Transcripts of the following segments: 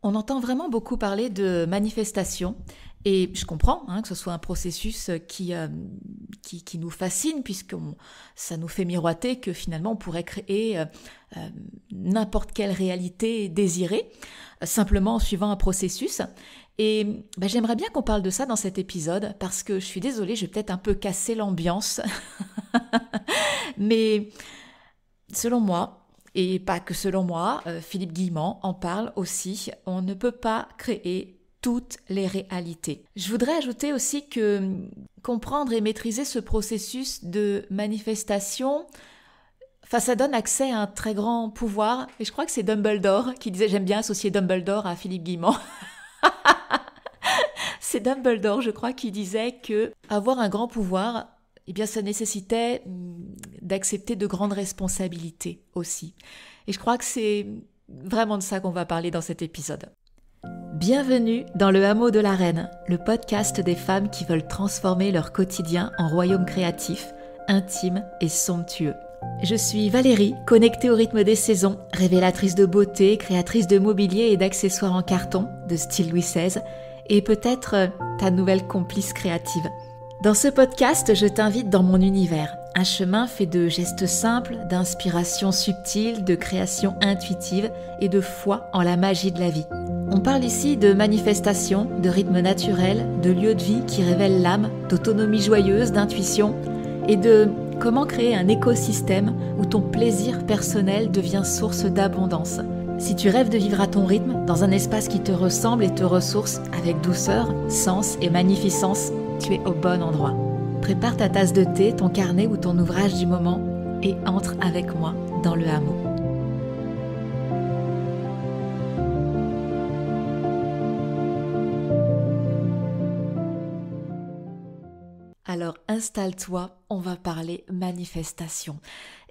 On entend vraiment beaucoup parler de manifestation et je comprends que ce soit un processus qui nous fascine puisque ça nous fait miroiter que finalement on pourrait créer n'importe quelle réalité désirée simplement en suivant un processus. Et j'aimerais bien qu'on parle de ça dans cet épisode parce que je suis désolée, je vais peut-être un peu casser l'ambiance, mais selon moi, et pas que selon moi, Philippe Guillemant en parle aussi, on ne peut pas créer toutes les réalités. Je voudrais ajouter aussi que comprendre et maîtriser ce processus de manifestation, ça donne accès à un très grand pouvoir, et je crois que c'est Dumbledore qui disait, j'aime bien associer Dumbledore à Philippe Guillemant. C'est Dumbledore, je crois, qui disait que avoir un grand pouvoir, eh bien, ça nécessitait d'accepter de grandes responsabilités aussi. Et je crois que c'est vraiment de ça qu'on va parler dans cet épisode. Bienvenue dans le hameau de la reine, le podcast des femmes qui veulent transformer leur quotidien en royaume créatif, intime et somptueux. Je suis Valérie, connectée au rythme des saisons, révélatrice de beauté, créatrice de mobilier et d'accessoires en carton, de style Louis XVI, et peut-être ta nouvelle complice créative. Dans ce podcast, je t'invite dans mon univers, un chemin fait de gestes simples, d'inspiration subtile, de création intuitive et de foi en la magie de la vie. On parle ici de manifestation, de rythme naturel, de lieu de vie qui révèle l'âme, d'autonomie joyeuse, d'intuition et de comment créer un écosystème où ton plaisir personnel devient source d'abondance. Si tu rêves de vivre à ton rythme, dans un espace qui te ressemble et te ressource avec douceur, sens et magnificence, tu es au bon endroit. Prépare ta tasse de thé, ton carnet ou ton ouvrage du moment et entre avec moi dans le hameau. Alors installe-toi, on va parler manifestation.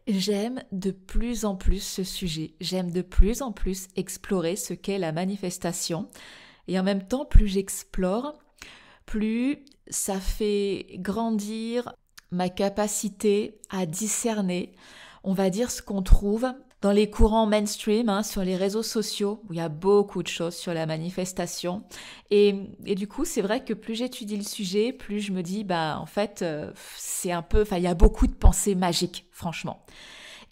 J'aime de plus en plus ce sujet, j'aime de plus en plus explorer ce qu'est la manifestation et en même temps plus j'explore, plus ça fait grandir ma capacité à discerner, on va dire ce qu'on trouve dans les courants mainstream, sur les réseaux sociaux, où il y a beaucoup de choses sur la manifestation. Et du coup, c'est vrai que plus j'étudie le sujet, plus je me dis, en fait, c'est un peu, il y a beaucoup de pensées magiques, franchement.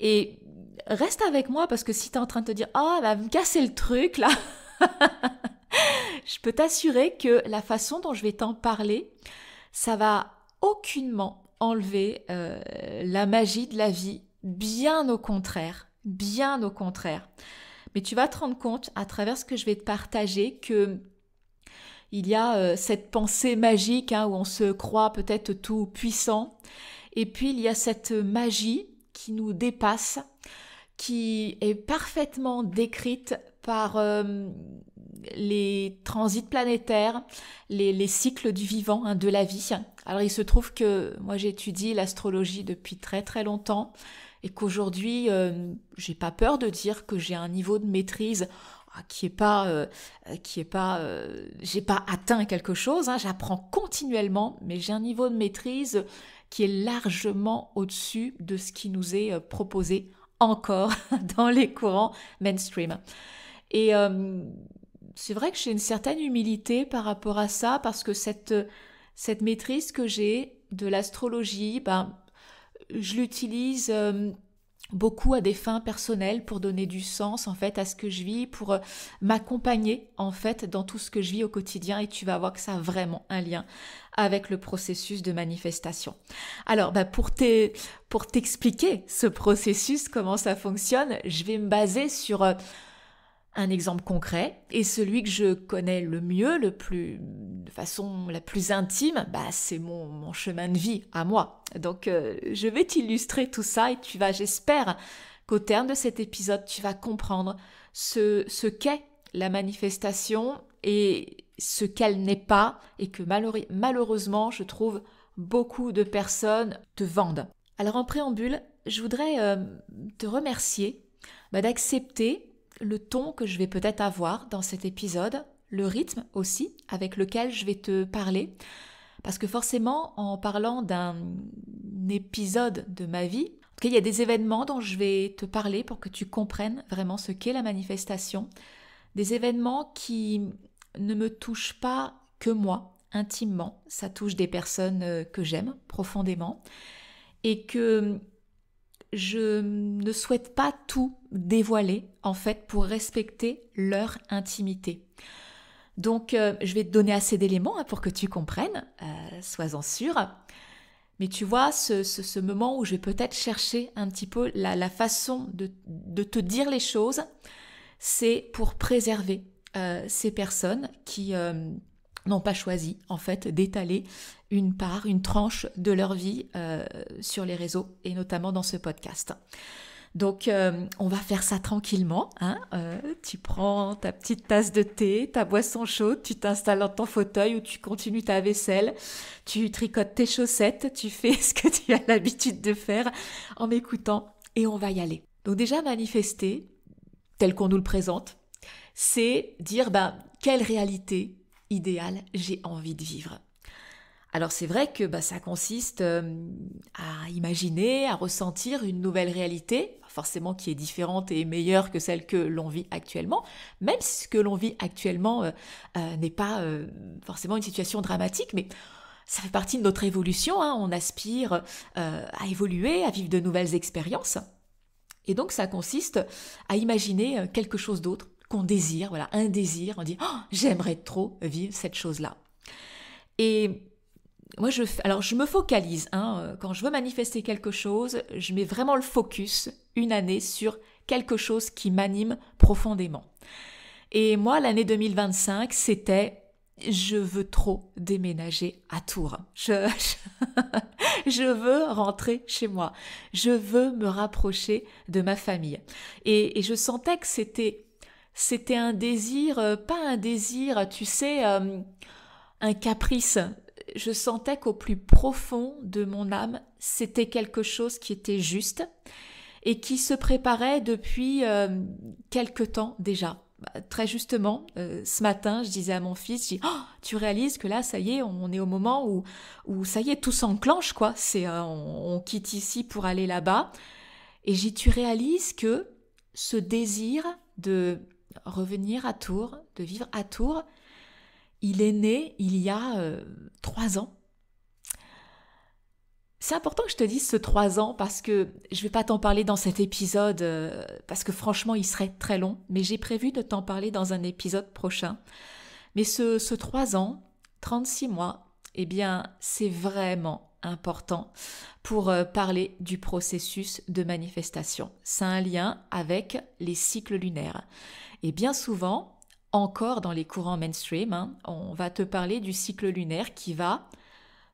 Et reste avec moi, parce que si tu es en train de te dire, elle va me casser le truc, là, je peux t'assurer que la façon dont je vais t'en parler, ça va aucunement enlever la magie de la vie, bien au contraire. Bien au contraire. Mais tu vas te rendre compte à travers ce que je vais te partager que il y a cette pensée magique où on se croit peut-être tout puissant et puis il y a cette magie qui nous dépasse, qui est parfaitement décrite par les transits planétaires, les cycles du vivant, de la vie. Alors il se trouve que moi j'étudie l'astrologie depuis très très longtemps et qu'aujourd'hui j'ai pas peur de dire que j'ai un niveau de maîtrise j'ai pas atteint quelque chose, j'apprends continuellement, mais j'ai un niveau de maîtrise qui est largement au-dessus de ce qui nous est proposé encore dans les courants mainstream. Et c'est vrai que j'ai une certaine humilité par rapport à ça, parce que cette maîtrise que j'ai de l'astrologie, je l'utilise beaucoup à des fins personnelles pour donner du sens en fait à ce que je vis, pour m'accompagner en fait dans tout ce que je vis au quotidien, et tu vas voir que ça a vraiment un lien avec le processus de manifestation. Alors pour t'expliquer ce processus, comment ça fonctionne, je vais me baser sur un exemple concret, et celui que je connais le mieux, de façon la plus intime, c'est mon chemin de vie à moi. Donc je vais t'illustrer tout ça, et tu vas, j'espère qu'au terme de cet épisode, tu vas comprendre ce qu'est la manifestation et ce qu'elle n'est pas, et que malheureusement, je trouve beaucoup de personnes te vendent. Alors en préambule, je voudrais te remercier d'accepter le ton que je vais peut-être avoir dans cet épisode, le rythme aussi avec lequel je vais te parler, parce que forcément, en parlant d'un épisode de ma vie, il y a des événements dont je vais te parler pour que tu comprennes vraiment ce qu'est la manifestation, des événements qui ne me touchent pas que moi, intimement. Ça touche des personnes que j'aime profondément et que je ne souhaite pas tout dévoiler, en fait, pour respecter leur intimité. Donc, je vais te donner assez d'éléments pour que tu comprennes, sois-en sûr. Mais tu vois, ce moment où je vais peut-être chercher un petit peu la façon de te dire les choses, c'est pour préserver ces personnes qui n'ont pas choisi, en fait, d'étaler une tranche de leur vie sur les réseaux et notamment dans ce podcast. Donc, on va faire ça tranquillement. Tu prends ta petite tasse de thé, ta boisson chaude, tu t'installes dans ton fauteuil ou tu continues ta vaisselle, tu tricotes tes chaussettes, tu fais ce que tu as l'habitude de faire en m'écoutant et on va y aller. Donc déjà, manifester, tel qu'on nous le présente, c'est dire quelle réalité idéale j'ai envie de vivre. Alors c'est vrai que ça consiste à imaginer, à ressentir une nouvelle réalité, forcément qui est différente et meilleure que celle que l'on vit actuellement, même si ce que l'on vit actuellement n'est pas forcément une situation dramatique, mais ça fait partie de notre évolution, on aspire à évoluer, à vivre de nouvelles expériences. Et donc ça consiste à imaginer quelque chose d'autre qu'on désire, voilà, un désir, on dit « j'aimerais trop vivre cette chose-là ». Et moi, je me focalise, quand je veux manifester quelque chose, je mets vraiment le focus une année sur quelque chose qui m'anime profondément. Et moi, l'année 2025, c'était « je veux trop déménager à Tours ». Je veux rentrer chez moi. Je veux me rapprocher de ma famille. Et je sentais que c'était un désir, pas un désir, tu sais, un caprice. Je sentais qu'au plus profond de mon âme, c'était quelque chose qui était juste et qui se préparait depuis quelque temps déjà. Très justement, ce matin, je disais à mon fils, tu réalises que là, ça y est, on est au moment où ça y est, tout s'enclenche, quoi. On quitte ici pour aller là-bas. Et tu réalises que ce désir de revenir à Tours, de vivre à Tours, il est né il y a 3 ans. C'est important que je te dise ce 3 ans parce que je ne vais pas t'en parler dans cet épisode parce que franchement il serait très long, mais j'ai prévu de t'en parler dans un épisode prochain. Mais ce 3 ans, 36 mois, eh bien c'est vraiment important pour parler du processus de manifestation. C'est un lien avec les cycles lunaires. Et bien souvent, encore dans les courants mainstream, on va te parler du cycle lunaire qui va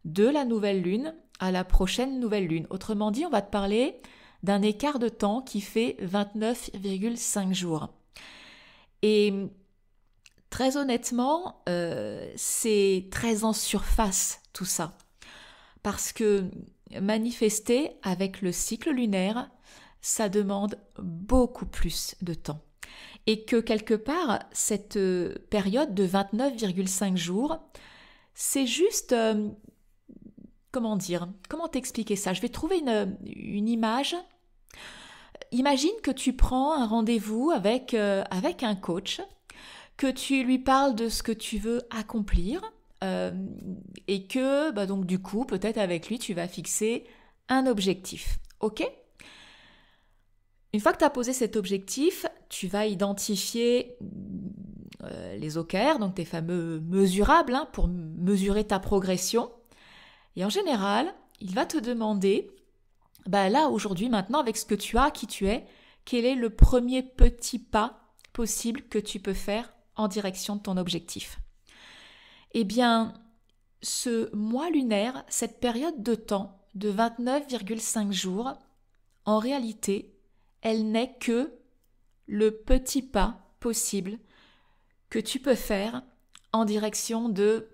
de la nouvelle lune à la prochaine nouvelle lune. Autrement dit, on va te parler d'un écart de temps qui fait 29,5 jours. Et très honnêtement, c'est très en surface tout ça. Parce que manifester avec le cycle lunaire, ça demande beaucoup plus de temps. Et que quelque part, cette période de 29,5 jours, c'est juste... Comment t'expliquer ça? Je vais trouver une image. Imagine que tu prends un rendez-vous avec un coach, que tu lui parles de ce que tu veux accomplir et que donc du coup, peut-être avec lui, tu vas fixer un objectif. Ok? Une fois que tu as posé cet objectif, tu vas identifier les OKR, donc tes fameux mesurables, pour mesurer ta progression. Et en général, il va te demander, là aujourd'hui, maintenant, avec ce que tu as, qui tu es, quel est le premier petit pas possible que tu peux faire en direction de ton objectif. Eh bien, ce mois lunaire, cette période de temps de 29,5 jours, en réalité, elle n'est que le petit pas possible que tu peux faire en direction de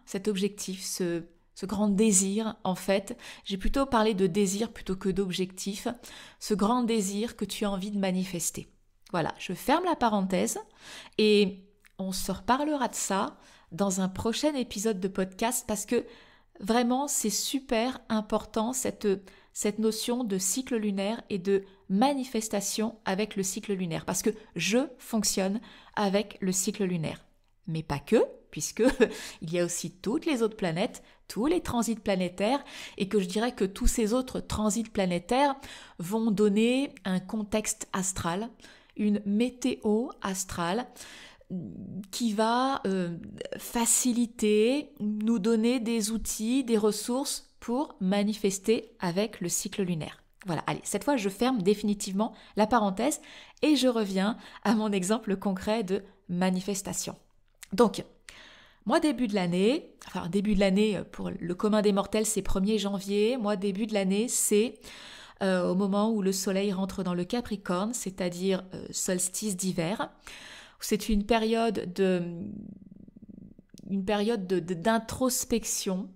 cet objectif, ce grand désir, en fait. J'ai plutôt parlé de désir plutôt que d'objectif, ce grand désir que tu as envie de manifester. Voilà, je ferme la parenthèse et on se reparlera de ça dans un prochain épisode de podcast parce que vraiment c'est super important cette cette notion de cycle lunaire et de manifestation avec le cycle lunaire, parce que je fonctionne avec le cycle lunaire. Mais pas que, puisque il y a aussi toutes les autres planètes, tous les transits planétaires, et que je dirais que tous ces autres transits planétaires vont donner un contexte astral, une météo astrale, qui va faciliter, nous donner des outils, des ressources pour manifester avec le cycle lunaire. Voilà, allez, cette fois je ferme définitivement la parenthèse et je reviens à mon exemple concret de manifestation. Donc, moi début de l'année pour le commun des mortels c'est 1er janvier, moi début de l'année c'est au moment où le soleil rentre dans le Capricorne, c'est-à-dire solstice d'hiver. C'est une période d'introspection,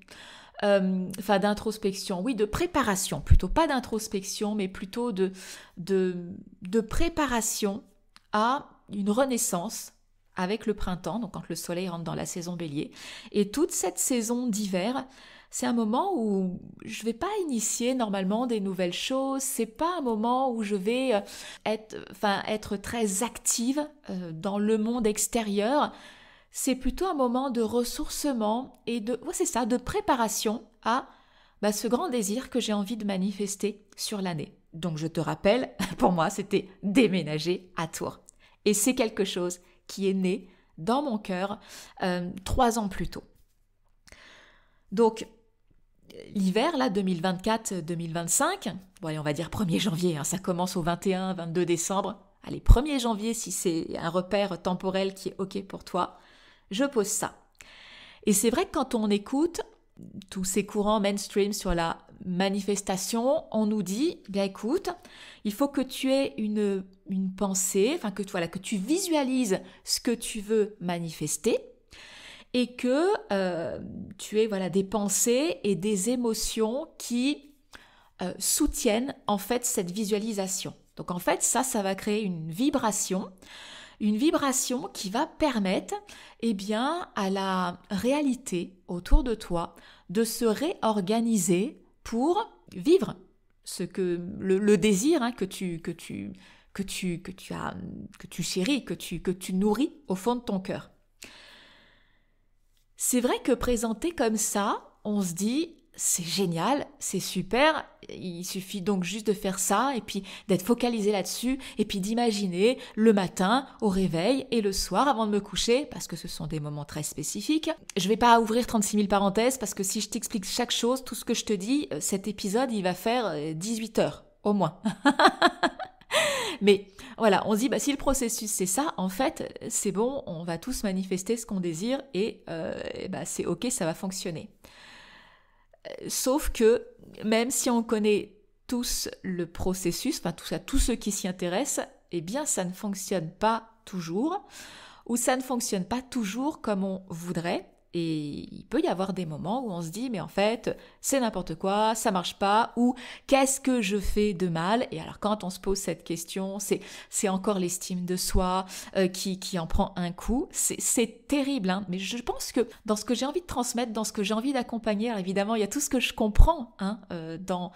de préparation, plutôt pas d'introspection, mais plutôt de préparation à une renaissance avec le printemps, donc quand le soleil rentre dans la saison bélier. Et toute cette saison d'hiver, c'est un moment où je vais pas initier normalement des nouvelles choses, c'est pas un moment où je vais être très active dans le monde extérieur, c'est plutôt un moment de ressourcement et de préparation à ce grand désir que j'ai envie de manifester sur l'année. Donc je te rappelle, pour moi c'était déménager à Tours. Et c'est quelque chose qui est né dans mon cœur 3 ans plus tôt. Donc, l'hiver, là, 2024-2025, bon, on va dire 1er janvier, ça commence au 21-22 décembre. Allez, 1er janvier, si c'est un repère temporel qui est OK pour toi, je pose ça. Et c'est vrai que quand on écoute tous ces courants mainstream sur la manifestation, on nous dit, bien écoute, il faut que tu aies une pensée, que tu visualises ce que tu veux manifester et que tu aies des pensées et des émotions qui soutiennent en fait cette visualisation. Donc en fait ça va créer une vibration qui va permettre à la réalité autour de toi de se réorganiser pour vivre ce que le désir que tu chéris, que tu nourris au fond de ton cœur. C'est vrai que présenté comme ça, on se dit c'est génial, c'est super, il suffit donc juste de faire ça et puis d'être focalisé là-dessus et puis d'imaginer le matin au réveil et le soir avant de me coucher, parce que ce sont des moments très spécifiques. Je vais pas ouvrir 36 000 parenthèses parce que si je t'explique chaque chose, tout ce que je te dis, cet épisode il va faire 18 heures au moins. Mais voilà, on se dit si le processus c'est ça, en fait c'est bon, on va tous manifester ce qu'on désire et c'est ok, ça va fonctionner. Sauf que même si on connaît tous le processus, tous ceux qui s'y intéressent, ça ne fonctionne pas toujours, ou ça ne fonctionne pas toujours comme on voudrait. Et il peut y avoir des moments où on se dit mais en fait c'est n'importe quoi, ça marche pas, ou qu'est-ce que je fais de mal? Et alors quand on se pose cette question, c'est encore l'estime de soi qui en prend un coup. C'est terrible, mais je pense que dans ce que j'ai envie de transmettre, dans ce que j'ai envie d'accompagner, alors évidemment il y a tout ce que je comprends dans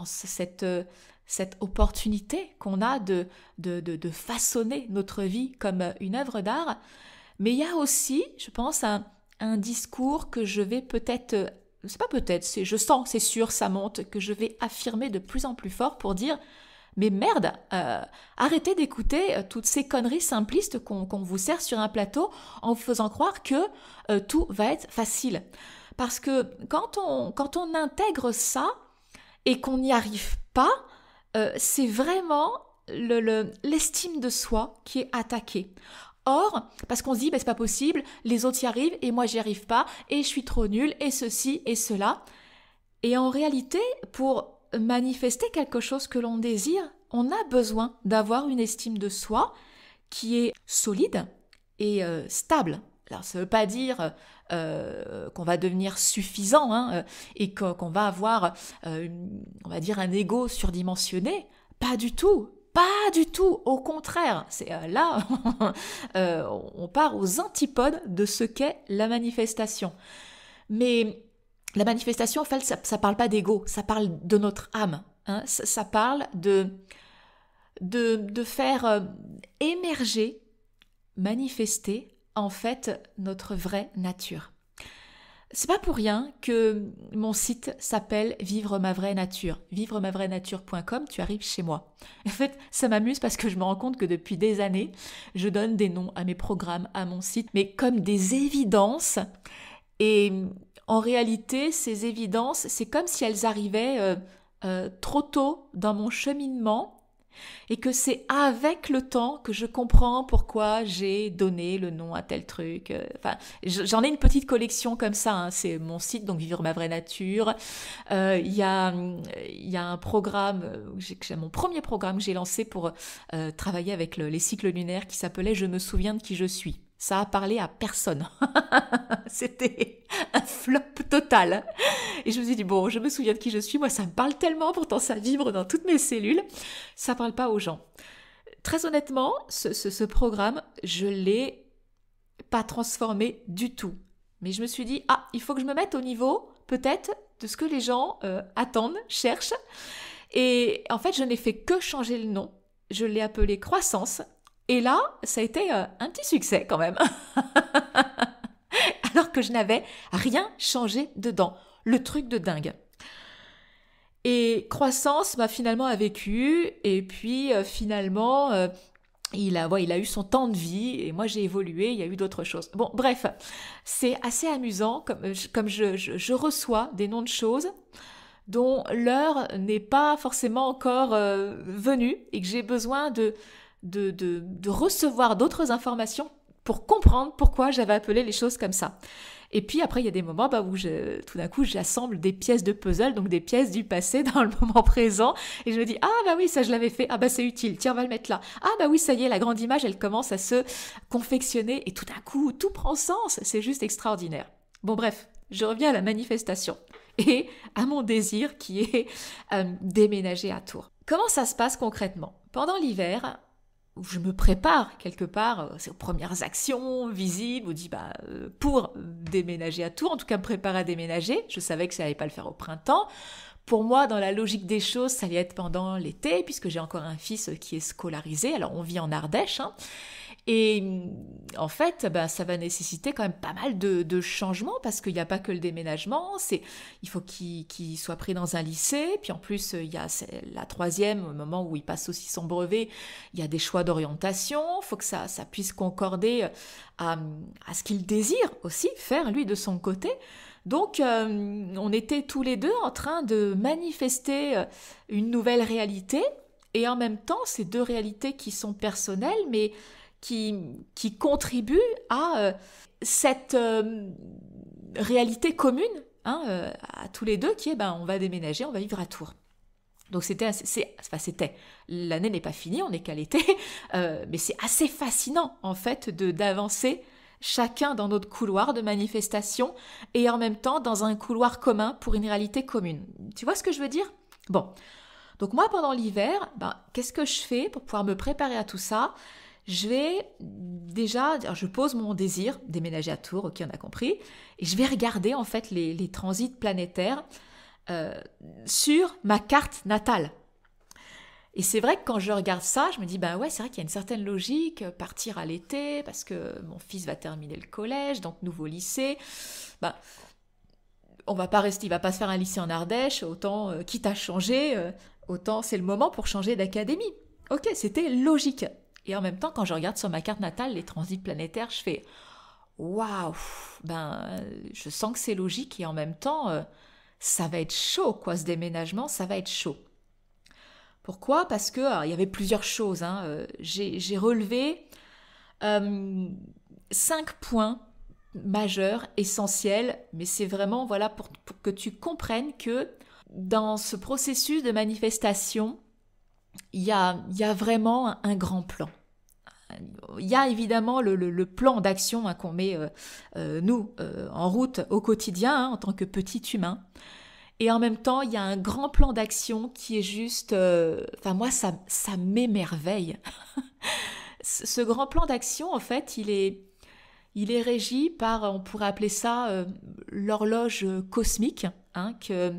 cette opportunité qu'on a de façonner notre vie comme une œuvre d'art, mais il y a aussi, je pense, un discours que je vais je sens, c'est sûr, ça monte, que je vais affirmer de plus en plus fort pour dire mais merde, arrêtez d'écouter toutes ces conneries simplistes qu'on vous sert sur un plateau en vous faisant croire que tout va être facile. Parce que quand on intègre ça et qu'on n'y arrive pas, c'est vraiment l'estime de soi qui est attaquée. Or, parce qu'on se dit, c'est pas possible, les autres y arrivent et moi j'y arrive pas, et je suis trop nulle, et ceci et cela. Et en réalité, pour manifester quelque chose que l'on désire, on a besoin d'avoir une estime de soi qui est solide et stable. Alors ça veut pas dire qu'on va devenir suffisant et qu'on va avoir, on va dire, un ego surdimensionné. Pas du tout. Pas du tout, au contraire, c'est là on part aux antipodes de ce qu'est la manifestation. Mais la manifestation, en fait, ça parle pas d'ego, ça parle de notre âme. hein, ça parle de faire émerger, manifester en fait notre vraie nature. C'est pas pour rien que mon site s'appelle Vivre ma vraie nature. vivremavraienature.com, tu arrives chez moi. En fait, ça m'amuse parce que je me rends compte que depuis des années, je donne des noms à mes programmes, à mon site, mais comme des évidences. Et en réalité, ces évidences, c'est comme si elles arrivaient trop tôt dans mon cheminement et que c'est avec le temps que je comprends pourquoi j'ai donné le nom à tel truc. Enfin, j'en ai une petite collection comme ça, hein. C'est mon site, donc Vivre ma vraie nature. Il y a un programme, mon premier programme que j'ai lancé pour travailler avec les cycles lunaires qui s'appelait « Je me souviens de qui je suis ». Ça a parlé à personne. C'était un flop total. Et je me suis dit, bon, je me souviens de qui je suis. Moi, ça me parle tellement, pourtant ça vibre dans toutes mes cellules. Ça parle pas aux gens. Très honnêtement, ce programme, je l'ai pas transformé du tout. Mais je me suis dit, il faut que je me mette au niveau, peut-être, de ce que les gens attendent, cherchent. Et en fait, je n'ai fait que changer le nom. Je l'ai appelé Croissance. Et là, ça a été un petit succès quand même. Alors que je n'avais rien changé dedans. Le truc de dingue. Et Croissance, finalement, a vécu. Et puis, finalement, il a eu son temps de vie. Et moi, j'ai évolué. Il y a eu d'autres choses. Bon, bref, c'est assez amusant comme je reçois des noms de choses dont l'heure n'est pas forcément encore venue et que j'ai besoin de recevoir d'autres informations pour comprendre pourquoi j'avais appelé les choses comme ça. Et puis après, il y a des moments où tout d'un coup, j'assemble des pièces de puzzle, donc des pièces du passé dans le moment présent, et je me dis, oui, ça je l'avais fait, c'est utile, tiens, on va le mettre là. Oui, ça y est, la grande image, elle commence à se confectionner, et tout d'un coup, tout prend sens, c'est juste extraordinaire. Bon bref, je reviens à la manifestation, et à mon désir qui est déménager à Tours. Comment ça se passe concrètement ? Pendant l'hiver, où je me prépare quelque part, c'est aux premières actions visibles, on dit pour déménager à Tours, en tout cas me préparer à déménager. Je savais que ça n'allait pas le faire au printemps. Pour moi, dans la logique des choses, ça allait être pendant l'été, puisque j'ai encore un fils qui est scolarisé. Alors on vit en Ardèche, hein. Et en fait, ça va nécessiter quand même pas mal de changements parce qu'il n'y a pas que le déménagement. Il faut qu'il soit pris dans un lycée. Puis en plus, il y a la troisième, au moment où il passe aussi son brevet, il y a des choix d'orientation. Il faut que ça puisse concorder à ce qu'il désire aussi faire, lui, de son côté. Donc, on était tous les deux en train de manifester une nouvelle réalité. Et en même temps, ces deux réalités qui sont personnelles, mais qui contribue à cette réalité commune à tous les deux qui est on va déménager, on va vivre à Tours. Donc l'année n'est pas finie, on n'est qu'à l'été, mais c'est assez fascinant en fait d'avancer chacun dans notre couloir de manifestation et en même temps dans un couloir commun pour une réalité commune. Tu vois ce que je veux dire ? Bon, donc moi pendant l'hiver, qu'est-ce que je fais pour pouvoir me préparer à tout ça ? Je pose mon désir, déménager à Tours, ok, on a compris, et je vais regarder en fait les transits planétaires sur ma carte natale. Et c'est vrai que quand je regarde ça, je me dis, ouais, c'est vrai qu'il y a une certaine logique, partir à l'été, parce que mon fils va terminer le collège, donc nouveau lycée, on va pas rester, il va pas se faire un lycée en Ardèche, autant, quitte à changer, autant c'est le moment pour changer d'académie. Ok, c'était logique. Et en même temps, quand je regarde sur ma carte natale les transits planétaires, je fais waouh, je sens que c'est logique et en même temps, ça va être chaud, quoi, ce déménagement, ça va être chaud. Pourquoi ? Parce que il y avait plusieurs choses. J'ai relevé 5 points majeurs, essentiels, mais c'est vraiment pour que tu comprennes que dans ce processus de manifestation, il y a vraiment un grand plan. Il y a évidemment le plan d'action qu'on met nous en route au quotidien en tant que petit humain. Et en même temps, il y a un grand plan d'action qui est juste... moi, ça m'émerveille. Ce grand plan d'action, en fait, il est régi par, on pourrait appeler ça, l'horloge cosmique, que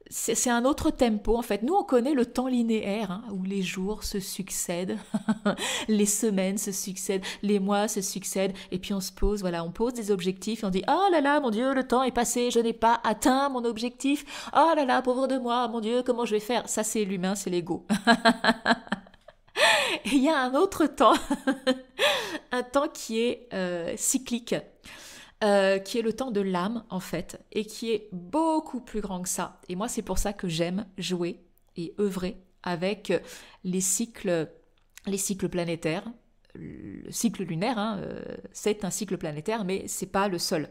c'est un autre tempo en fait. Nous on connaît le temps linéaire hein, où les jours se succèdent, les semaines se succèdent, les mois se succèdent et puis on se pose, voilà, on pose des objectifs et on dit oh là là mon Dieu le temps est passé, je n'ai pas atteint mon objectif, oh là là pauvre de moi, mon Dieu comment je vais faire? Ça c'est l'humain, c'est l'ego. Et il y a un autre temps, un temps qui est cyclique. Qui est le temps de l'âme en fait, et qui est beaucoup plus grand que ça. Et moi c'est pour ça que j'aime jouer et œuvrer avec les cycles planétaires. Le cycle lunaire, hein, c'est un cycle planétaire, mais c'est pas le seul.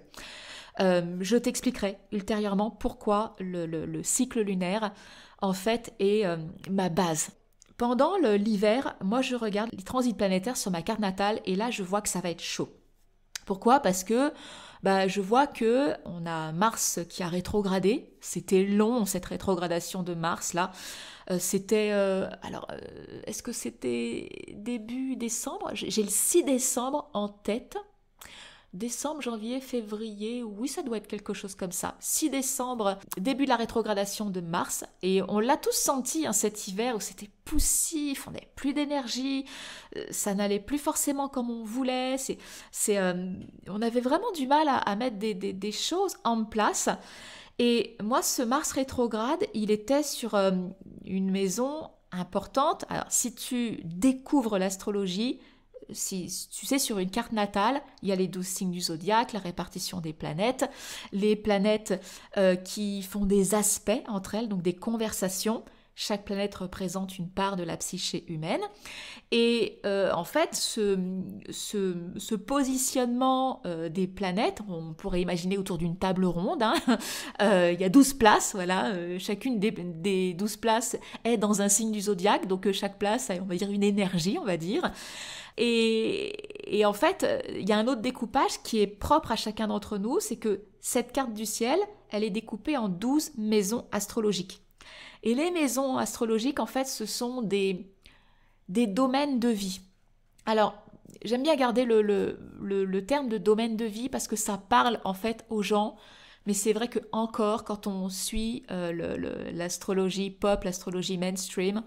Je t'expliquerai ultérieurement pourquoi le cycle lunaire en fait est ma base. Pendant l'hiver, moi je regarde les transits planétaires sur ma carte natale et là je vois que ça va être chaud. Pourquoi? Parce que je vois que on a Mars qui a rétrogradé. C'était long cette rétrogradation de Mars là. Est-ce que c'était début décembre? J'ai le 6 décembre en tête. Décembre, janvier, février, oui, ça doit être quelque chose comme ça. 6 décembre, début de la rétrogradation de Mars. Et on l'a tous senti hein, cet hiver où c'était poussif, on n'avait plus d'énergie, ça n'allait plus forcément comme on voulait. On avait vraiment du mal à mettre des choses en place. Et moi, ce Mars rétrograde, il était sur une maison importante. Alors, si tu découvres l'astrologie, si tu sais, sur une carte natale, il y a les 12 signes du zodiaque, la répartition des planètes, les planètes qui font des aspects entre elles, donc des conversations. Chaque planète représente une part de la psyché humaine. Et en fait, ce positionnement des planètes, on pourrait imaginer autour d'une table ronde, hein, il y a 12 places, voilà, chacune des 12 places est dans un signe du zodiaque, donc chaque place a, on va dire, une énergie, on va dire. Et en fait, il y a un autre découpage qui est propre à chacun d'entre nous, c'est que cette carte du ciel, elle est découpée en 12 maisons astrologiques. Et les maisons astrologiques, en fait, ce sont des domaines de vie. Alors, j'aime bien garder le terme de domaine de vie parce que ça parle en fait aux gens. Mais c'est vrai que encore, quand on suit l'astrologie pop, l'astrologie mainstream,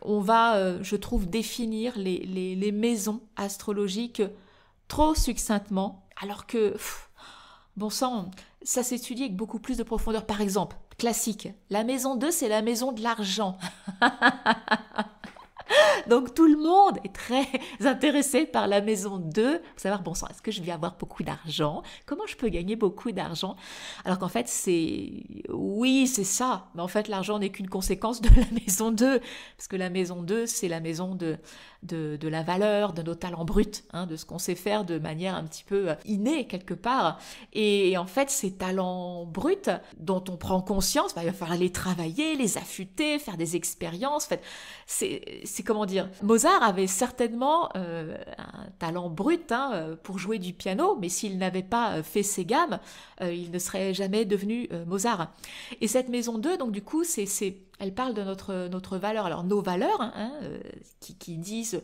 on va, je trouve, définir les maisons astrologiques trop succinctement, alors que, bon sang, ça s'étudie avec beaucoup plus de profondeur. Par exemple, classique, la maison 2, c'est la maison de l'argent. Donc tout le monde est très intéressé par la maison 2, pour savoir, bon sang, est-ce que je vais avoir beaucoup d'argent? Comment je peux gagner beaucoup d'argent? Alors qu'en fait, oui, c'est ça, mais en fait, l'argent n'est qu'une conséquence de la maison 2, parce que la maison 2, c'est la maison de la valeur, de nos talents bruts, hein, de ce qu'on sait faire de manière un petit peu innée quelque part. Et en fait, ces talents bruts dont on prend conscience, il va falloir les travailler, les affûter, faire des expériences. En fait, c'est comment dire, Mozart avait certainement un talent brut hein, pour jouer du piano, mais s'il n'avait pas fait ses gammes, il ne serait jamais devenu Mozart. Et cette maison 2, donc du coup, elle parle de notre valeur. Alors nos valeurs, hein, qui disent,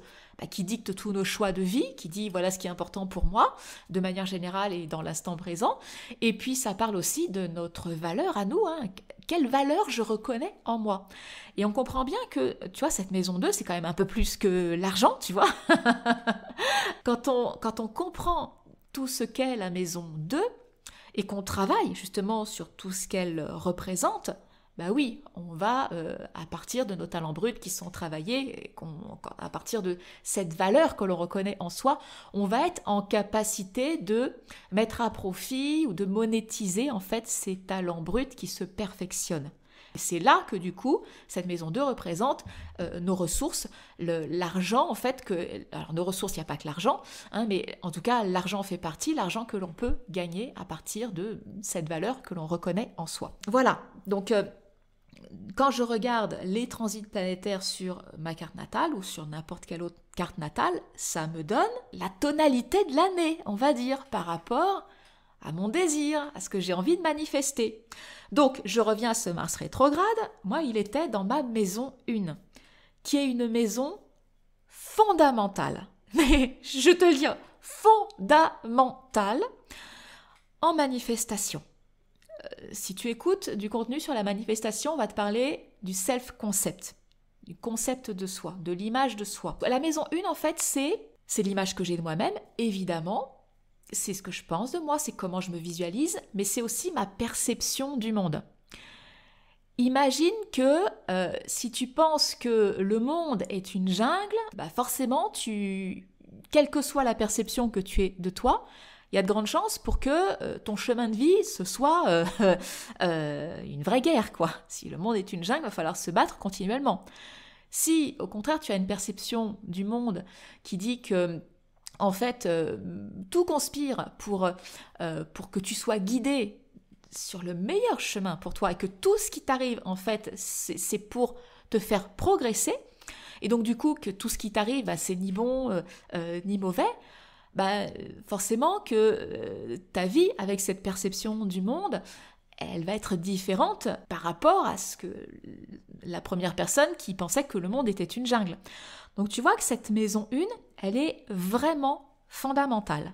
qui dictent tous nos choix de vie, qui dit voilà ce qui est important pour moi, de manière générale et dans l'instant présent. Et puis ça parle aussi de notre valeur à nous, hein, quelle valeur je reconnais en moi. Et on comprend bien que, tu vois, cette maison 2, c'est quand même un peu plus que l'argent, tu vois. Quand on comprend tout ce qu'est la maison 2 et qu'on travaille justement sur tout ce qu'elle représente, bah oui, on va, à partir de nos talents bruts qui sont travaillés, à partir de cette valeur que l'on reconnaît en soi, on va être en capacité de mettre à profit ou de monétiser en fait ces talents bruts qui se perfectionnent. Et c'est là que du coup, cette maison 2 représente nos ressources, l'argent en fait, alors nos ressources, il n'y a pas que l'argent, hein, mais en tout cas l'argent fait partie, l'argent que l'on peut gagner à partir de cette valeur que l'on reconnaît en soi. Voilà, donc quand je regarde les transits planétaires sur ma carte natale ou sur n'importe quelle autre carte natale, ça me donne la tonalité de l'année, on va dire, par rapport à mon désir, à ce que j'ai envie de manifester. Donc, je reviens à ce Mars rétrograde. Moi, il était dans ma maison 1, qui est une maison fondamentale. Mais je te le dis, fondamentale en manifestation. si tu écoutes du contenu sur la manifestation, on va te parler du self-concept, du concept de soi, de l'image de soi. La maison 1, en fait, c'est l'image que j'ai de moi-même, évidemment. C'est ce que je pense de moi, c'est comment je me visualise, mais c'est aussi ma perception du monde. Imagine que si tu penses que le monde est une jungle, forcément, quelle que soit la perception que tu aies de toi, il y a de grandes chances pour que ton chemin de vie, ce soit une vraie guerre, quoi. Si le monde est une jungle, il va falloir se battre continuellement. Si, au contraire, tu as une perception du monde qui dit que, en fait, tout conspire pour que tu sois guidé sur le meilleur chemin pour toi et que tout ce qui t'arrive, en fait, c'est pour te faire progresser, et donc du coup que tout ce qui t'arrive, c'est ni bon ni mauvais, forcément que ta vie avec cette perception du monde, elle va être différente par rapport à ce que la première personne qui pensait que le monde était une jungle. Donc tu vois que cette maison 1, elle est vraiment fondamentale.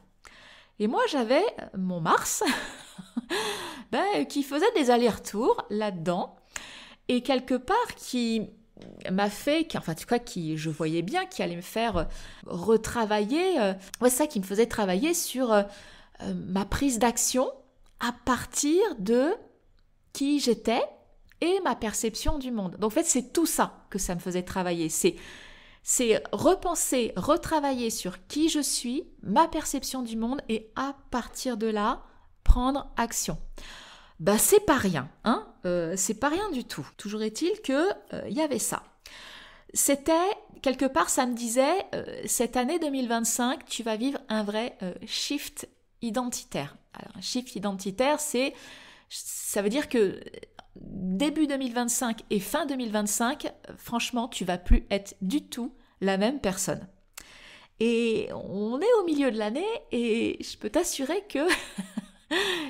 Et moi j'avais mon Mars qui faisait des allers-retours là-dedans, et quelque part qui m'a fait, qui je voyais bien qui allait me faire retravailler, qui me faisait travailler sur ma prise d'action à partir de qui j'étais et ma perception du monde. Donc en fait, c'est tout ça que ça me faisait travailler. C'est repenser, retravailler sur qui je suis, ma perception du monde, et à partir de là, prendre action. C'est pas rien, hein, c'est pas rien du tout. Toujours est-il que y avait ça. C'était, quelque part, ça me disait, cette année 2025, tu vas vivre un vrai shift identitaire. Alors, un shift identitaire, ça veut dire que début 2025 et fin 2025, franchement, tu vas plus être du tout la même personne. Et on est au milieu de l'année, et je peux t'assurer que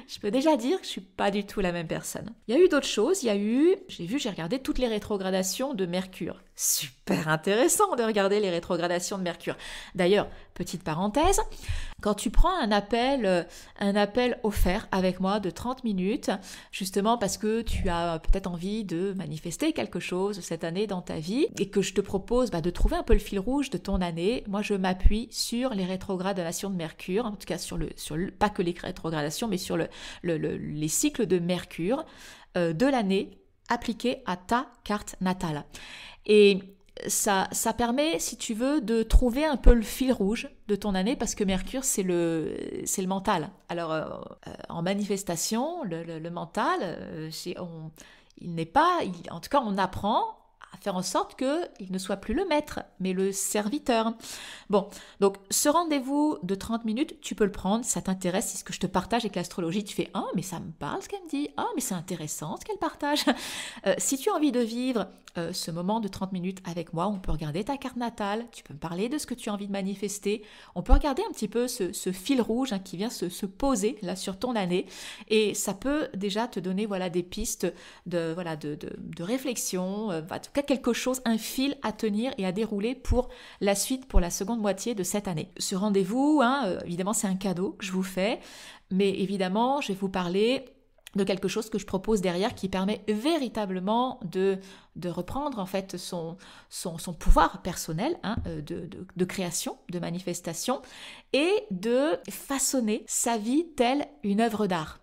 je peux déjà dire que je suis pas du tout la même personne. Il y a eu d'autres choses, j'ai regardé toutes les rétrogradations de Mercure. Super intéressant de regarder les rétrogradations de Mercure. D'ailleurs, petite parenthèse, quand tu prends un appel offert avec moi de 30 minutes, justement parce que tu as peut-être envie de manifester quelque chose cette année dans ta vie, et que je te propose de trouver un peu le fil rouge de ton année, moi je m'appuie sur les rétrogradations de Mercure, en tout cas pas que les rétrogradations, mais sur les cycles de Mercure de l'année appliqués à ta carte natale. Et ça permet, si tu veux, de trouver un peu le fil rouge de ton année, parce que Mercure, c'est le mental. Alors, en manifestation, le mental, en tout cas, on apprend à faire en sorte qu'il ne soit plus le maître, mais le serviteur. Bon, donc ce rendez-vous de 30 minutes, tu peux le prendre, ça t'intéresse, c'est ce que je te partage avec l'astrologie, tu fais « Ah, mais ça me parle ce qu'elle me dit, ah, mais c'est intéressant ce qu'elle partage ». Si tu as envie de vivre ce moment de 30 minutes avec moi, on peut regarder ta carte natale, tu peux me parler de ce que tu as envie de manifester, on peut regarder un petit peu ce fil rouge qui vient se poser là sur ton année, et ça peut déjà te donner des pistes de réflexion, en tout cas quelque chose, un fil à tenir et à dérouler pour la suite, pour la seconde moitié de cette année. Ce rendez-vous, évidemment, c'est un cadeau que je vous fais, mais évidemment, je vais vous parler de quelque chose que je propose derrière qui permet véritablement de reprendre en fait son pouvoir personnel de création, de manifestation, et de façonner sa vie telle une œuvre d'art.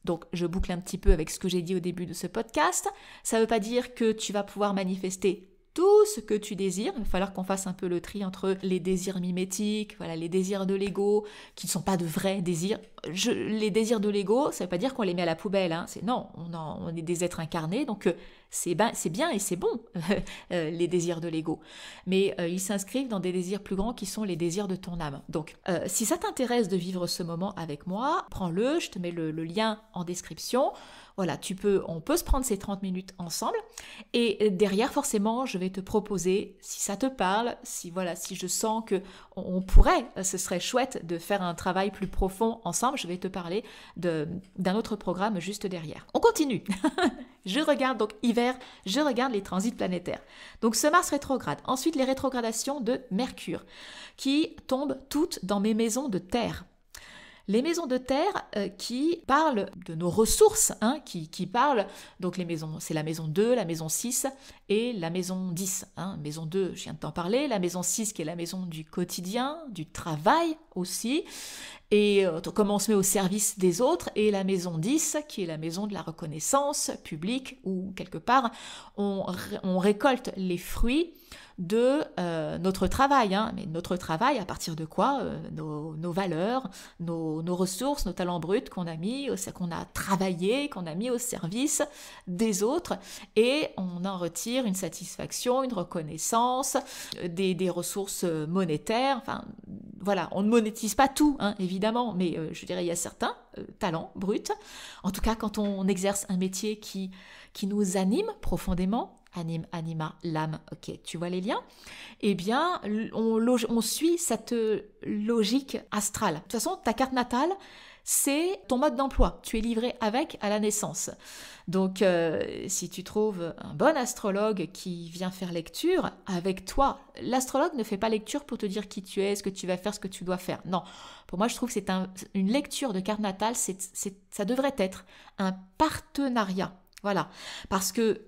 Donc, je boucle un petit peu avec ce que j'ai dit au début de ce podcast. Ça ne veut pas dire que tu vas pouvoir manifester tout ce que tu désires. Il va falloir qu'on fasse un peu le tri entre les désirs mimétiques, les désirs de l'ego, qui ne sont pas de vrais désirs. Les désirs de l'ego, ça ne veut pas dire qu'on les met à la poubelle. Non, on est des êtres incarnés, donc c'est bien et c'est bon, les désirs de l'ego. Mais ils s'inscrivent dans des désirs plus grands qui sont les désirs de ton âme. Donc, si ça t'intéresse de vivre ce moment avec moi, prends-le, je te mets le lien en description. Voilà, on peut se prendre ces 30 minutes ensemble, et derrière, forcément, je vais te proposer, si ça te parle, si je sens que on pourrait, ce serait chouette de faire un travail plus profond ensemble, je vais te parler d'un autre programme juste derrière. On continue. Je regarde donc hiver, je regarde les transits planétaires. Donc ce Mars rétrograde. Ensuite, les rétrogradations de Mercure, qui tombent toutes dans mes maisons de terre. Les maisons de terre qui parlent de nos ressources, qui parlent, donc les maisons, c'est la maison 2, la maison 6 et la maison 10. Maison 2, je viens de t'en parler, la maison 6 qui est la maison du quotidien, du travail aussi, et comment on se met au service des autres, et la maison 10 qui est la maison de la reconnaissance publique, où quelque part on récolte les fruits de notre travail, mais notre travail à partir de quoi nos valeurs, nos ressources, nos talents bruts qu'on a travaillé, qu'on a mis au service des autres, et on en retire une satisfaction, une reconnaissance, des ressources monétaires, enfin voilà, on ne monétise pas tout, évidemment, mais je dirais il y a certains talents bruts, en tout cas quand on exerce un métier qui nous anime profondément, anima, l'âme, ok, tu vois les liens? Eh bien, on suit cette logique astrale. De toute façon, ta carte natale, c'est ton mode d'emploi. Tu es livré avec à la naissance. Donc, si tu trouves un bon astrologue qui vient faire lecture avec toi, l'astrologue ne fait pas lecture pour te dire qui tu es, ce que tu vas faire, ce que tu dois faire. Non, pour moi, je trouve que c'est une lecture de carte natale, ça devrait être un partenariat. Voilà, parce que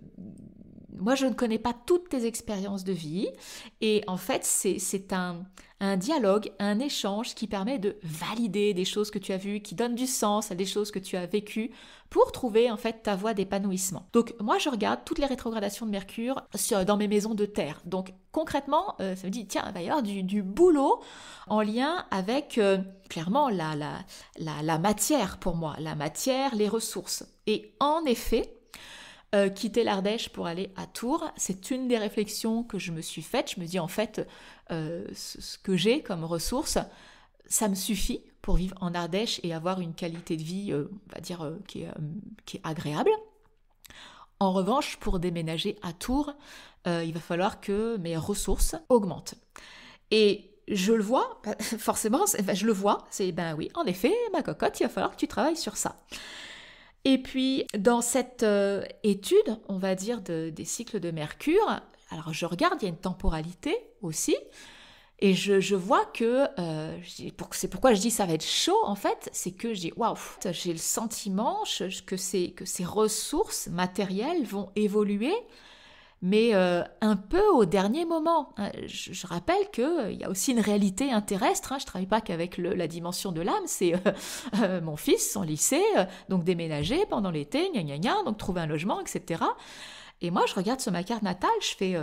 moi, je ne connais pas toutes tes expériences de vie et en fait, c'est un dialogue, un échange qui permet de valider des choses que tu as vues, qui donne du sens à des choses que tu as vécues pour trouver en fait ta voie d'épanouissement. Donc moi, je regarde toutes les rétrogradations de Mercure dans mes maisons de terre. Donc concrètement, ça me dit, tiens, il va y avoir du boulot en lien avec clairement la matière pour moi, la matière, les ressources. Et en effet, quitter l'Ardèche pour aller à Tours, c'est une des réflexions que je me suis faite. Je me dis en fait, ce que j'ai comme ressources, ça me suffit pour vivre en Ardèche et avoir une qualité de vie, on va dire, qui est agréable. En revanche, pour déménager à Tours, il va falloir que mes ressources augmentent. Et je le vois, forcément, je le vois, c'est oui, en effet, ma cocotte, il va falloir que tu travailles sur ça. Et puis, dans cette étude, on va dire, des cycles de Mercure, alors je regarde, il y a une temporalité aussi, et je vois que, c'est pourquoi je dis ça va être chaud, en fait, c'est que waouh, j'ai le sentiment que ces ressources matérielles vont évoluer, mais un peu au dernier moment. Je rappelle qu'il y a aussi une réalité terrestre, je ne travaille pas qu'avec la dimension de l'âme, c'est mon fils, son lycée, donc déménager pendant l'été, donc trouver un logement, etc. Et moi, je regarde sur ma carte natale, je fais,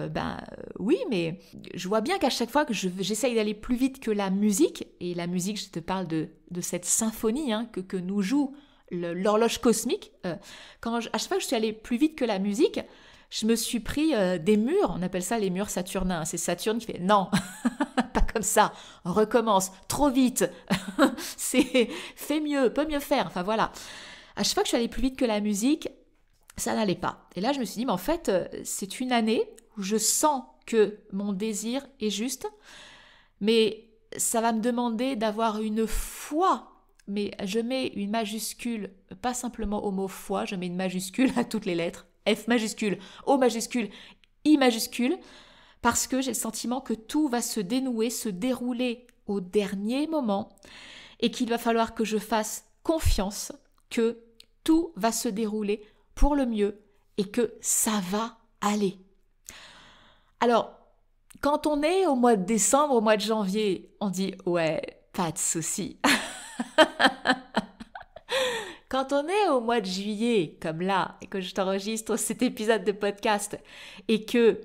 oui, mais je vois bien qu'à chaque fois que j'essaye d'aller plus vite que la musique, et la musique, je te parle de cette symphonie que nous joue l'horloge cosmique, à chaque fois que je suis allée plus vite que la musique, je me suis pris des murs, on appelle ça les murs saturnains. C'est Saturne qui fait « Non, pas comme ça, on recommence, trop vite, fais mieux, peut mieux faire ». Enfin voilà, à chaque fois que je suis allée plus vite que la musique, ça n'allait pas. Et là, je me suis dit, mais en fait, c'est une année où je sens que mon désir est juste, mais ça va me demander d'avoir une foi. Mais je mets une majuscule, pas simplement au mot foi, je mets une majuscule à toutes les lettres. F majuscule, O majuscule, I majuscule, parce que j'ai le sentiment que tout va se dénouer, se dérouler au dernier moment et qu'il va falloir que je fasse confiance que tout va se dérouler pour le mieux et que ça va aller. Alors, quand on est au mois de décembre, au mois de janvier, on dit « ouais, pas de souci ». Quand on est au mois de juillet, comme là, et que je t'enregistre cet épisode de podcast, et que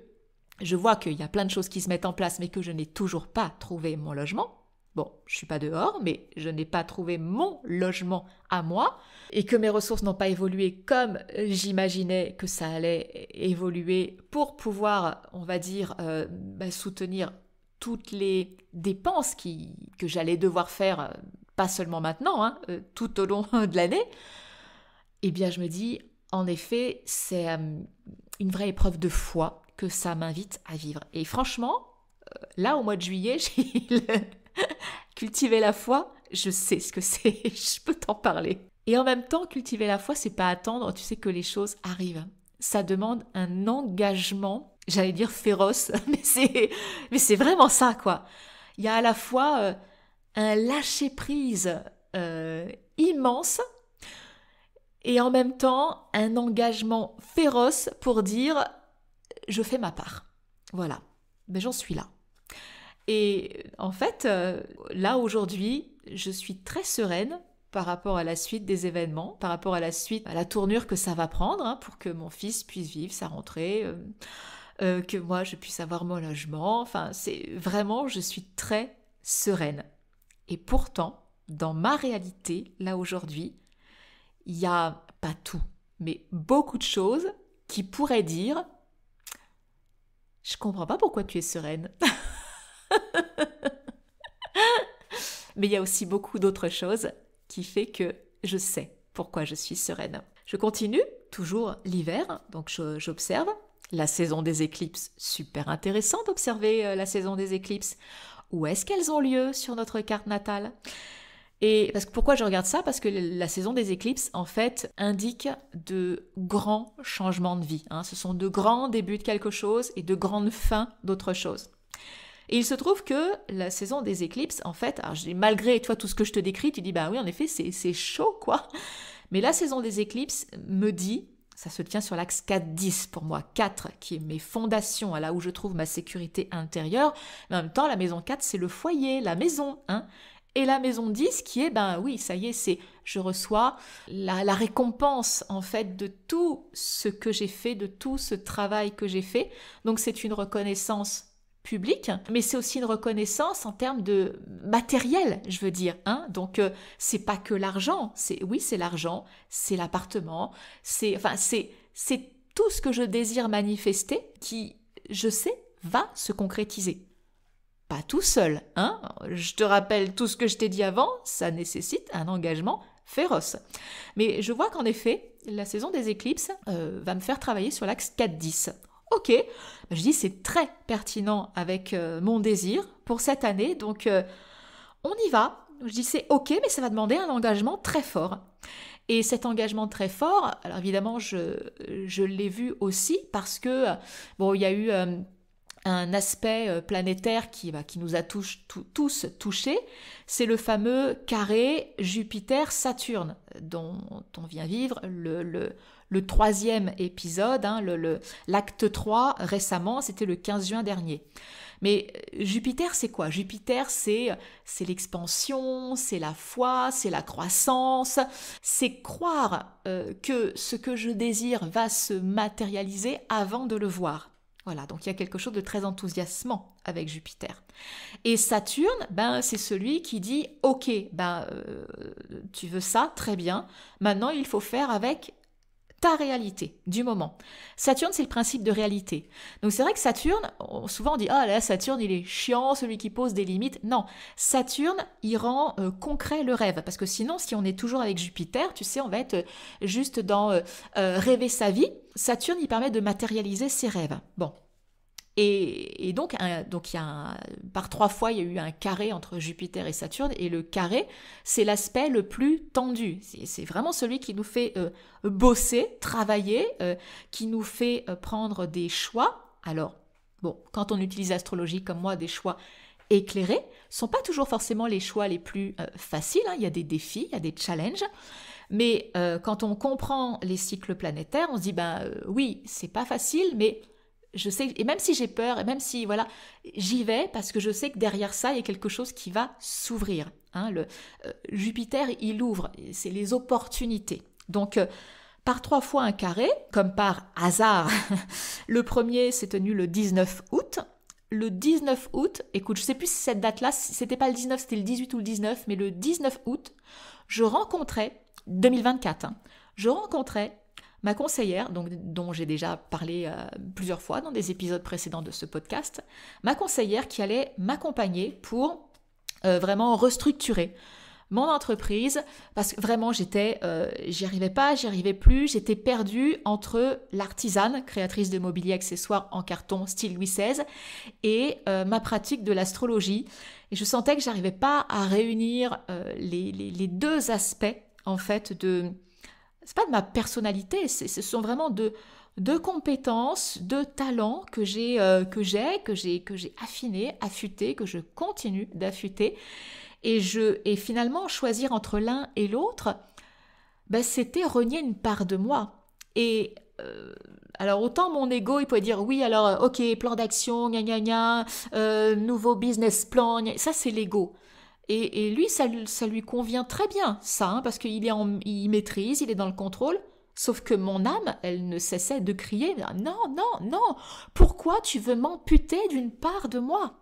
je vois qu'il y a plein de choses qui se mettent en place, mais que je n'ai toujours pas trouvé mon logement, bon, je suis pas dehors, mais je n'ai pas trouvé mon logement à moi, et que mes ressources n'ont pas évolué comme j'imaginais que ça allait évoluer pour pouvoir, on va dire, soutenir toutes les dépenses que j'allais devoir faire, pas seulement maintenant, tout au long de l'année, eh bien je me dis, en effet, c'est une vraie épreuve de foi que ça m'invite à vivre. Et franchement, là, au mois de juillet, j'ai cultivé la foi, je sais ce que c'est, je peux t'en parler. Et en même temps, cultiver la foi, c'est pas attendre, tu sais que les choses arrivent. Ça demande un engagement, j'allais dire féroce, mais c'est vraiment ça, quoi. Il y a à la fois un lâcher-prise immense et en même temps un engagement féroce pour dire je fais ma part. Voilà, mais j'en suis là. Et en fait, là aujourd'hui, je suis très sereine par rapport à la suite des événements, par rapport à la tournure que ça va prendre pour que mon fils puisse vivre sa rentrée, que moi je puisse avoir mon logement. Enfin, c'est vraiment, je suis très sereine. Et pourtant, dans ma réalité, là aujourd'hui, il y a pas tout, mais beaucoup de choses qui pourraient dire « Je comprends pas pourquoi tu es sereine. » Mais il y a aussi beaucoup d'autres choses qui fait que je sais pourquoi je suis sereine. Je continue, toujours l'hiver, donc j'observe la saison des éclipses. Super intéressant d'observer la saison des éclipses. Où est-ce qu'elles ont lieu sur notre carte natale ? Et pourquoi je regarde ça ? Parce que la saison des éclipses, en fait, indique de grands changements de vie. Ce sont de grands débuts de quelque chose et de grandes fins d'autre chose. Et il se trouve que la saison des éclipses, en fait, alors malgré toi tout ce que je te décris, tu dis bah oui en effet c'est chaud quoi. Mais la saison des éclipses me dit, ça se tient sur l'axe 4-10 pour moi, 4 qui est mes fondations, là où je trouve ma sécurité intérieure, mais en même temps la maison 4 c'est le foyer, la maison, Et la maison 10 qui est, oui, ça y est, je reçois la récompense en fait de tout ce que j'ai fait, de tout ce travail que j'ai fait. Donc c'est une reconnaissance publique, mais c'est aussi une reconnaissance en termes de matériel, je veux dire. Donc c'est pas que l'argent, c'est l'argent, c'est l'appartement, c'est tout ce que je désire manifester qui, je sais, va se concrétiser. Pas tout seul, Je te rappelle tout ce que je t'ai dit avant, ça nécessite un engagement féroce. Mais je vois qu'en effet, la saison des éclipses va me faire travailler sur l'axe 4-10. Ok, je dis c'est très pertinent avec mon désir pour cette année, donc on y va. Je dis c'est ok, mais ça va demander un engagement très fort. Et cet engagement très fort, alors évidemment je l'ai vu aussi parce que il y a eu un aspect planétaire qui nous a tous touchés, c'est le fameux carré Jupiter-Saturne dont on vient vivre le 3e épisode, l'acte 3 récemment, c'était le 15 juin dernier. Mais Jupiter, c'est quoi ? Jupiter, c'est l'expansion, c'est la foi, c'est la croissance, c'est croire que ce que je désire va se matérialiser avant de le voir. Voilà, donc il y a quelque chose de très enthousiasmant avec Jupiter. Et Saturne, c'est celui qui dit « Ok, tu veux ça, très bien, maintenant il faut faire avec ta réalité du moment. » Saturne, c'est le principe de réalité. Donc c'est vrai que Saturne, souvent on dit « Ah là, Saturne, il est chiant, celui qui pose des limites. » Non, Saturne, il rend concret le rêve. Parce que sinon, si on est toujours avec Jupiter, tu sais, on va être juste dans rêver sa vie. Saturne, il permet de matérialiser ses rêves. Bon. Et donc, par 3 fois, il y a eu un carré entre Jupiter et Saturne, et le carré, c'est l'aspect le plus tendu. C'est vraiment celui qui nous fait bosser, travailler, qui nous fait prendre des choix. Alors, quand on utilise l'astrologie comme moi, des choix éclairés, ce ne sont pas toujours forcément les choix les plus faciles. Il y a des défis, il y a des challenges. Mais quand on comprend les cycles planétaires, on se dit, oui, c'est pas facile, mais je sais, et même si j'ai peur, et même si, j'y vais parce que je sais que derrière ça, il y a quelque chose qui va s'ouvrir. Jupiter, il ouvre, c'est les opportunités. Donc, par 3 fois un carré, comme par hasard, le premier s'est tenu le 19 août. Le 19 août, écoute, je ne sais plus si cette date-là, c'était pas le 19, c'était le 18 ou le 19, mais le 19 août, je rencontrais, 2024, je rencontrais ma conseillère, dont j'ai déjà parlé plusieurs fois dans des épisodes précédents de ce podcast, ma conseillère qui allait m'accompagner pour vraiment restructurer mon entreprise, parce que vraiment j'y arrivais plus, j'étais perdue entre l'artisane, créatrice de mobilier accessoire en carton style Louis XVI, et ma pratique de l'astrologie. Et je sentais que j'arrivais pas à réunir les deux aspects en fait c'est pas de ma personnalité, ce sont vraiment de compétences, de talents que j'ai affinés, affûtés, que je continue d'affûter. Et finalement, choisir entre l'un et l'autre, ben, c'était renier une part de moi. Et alors autant mon ego, il pouvait dire oui, alors ok, plan d'action, gna gna gna, nouveau business plan, ça c'est l'ego. Et lui, ça lui convient très bien, ça, hein, parce il maîtrise, il est dans le contrôle. Sauf que mon âme, elle ne cessait de crier, non, non, non, pourquoi tu veux m'amputer d'une part de moi?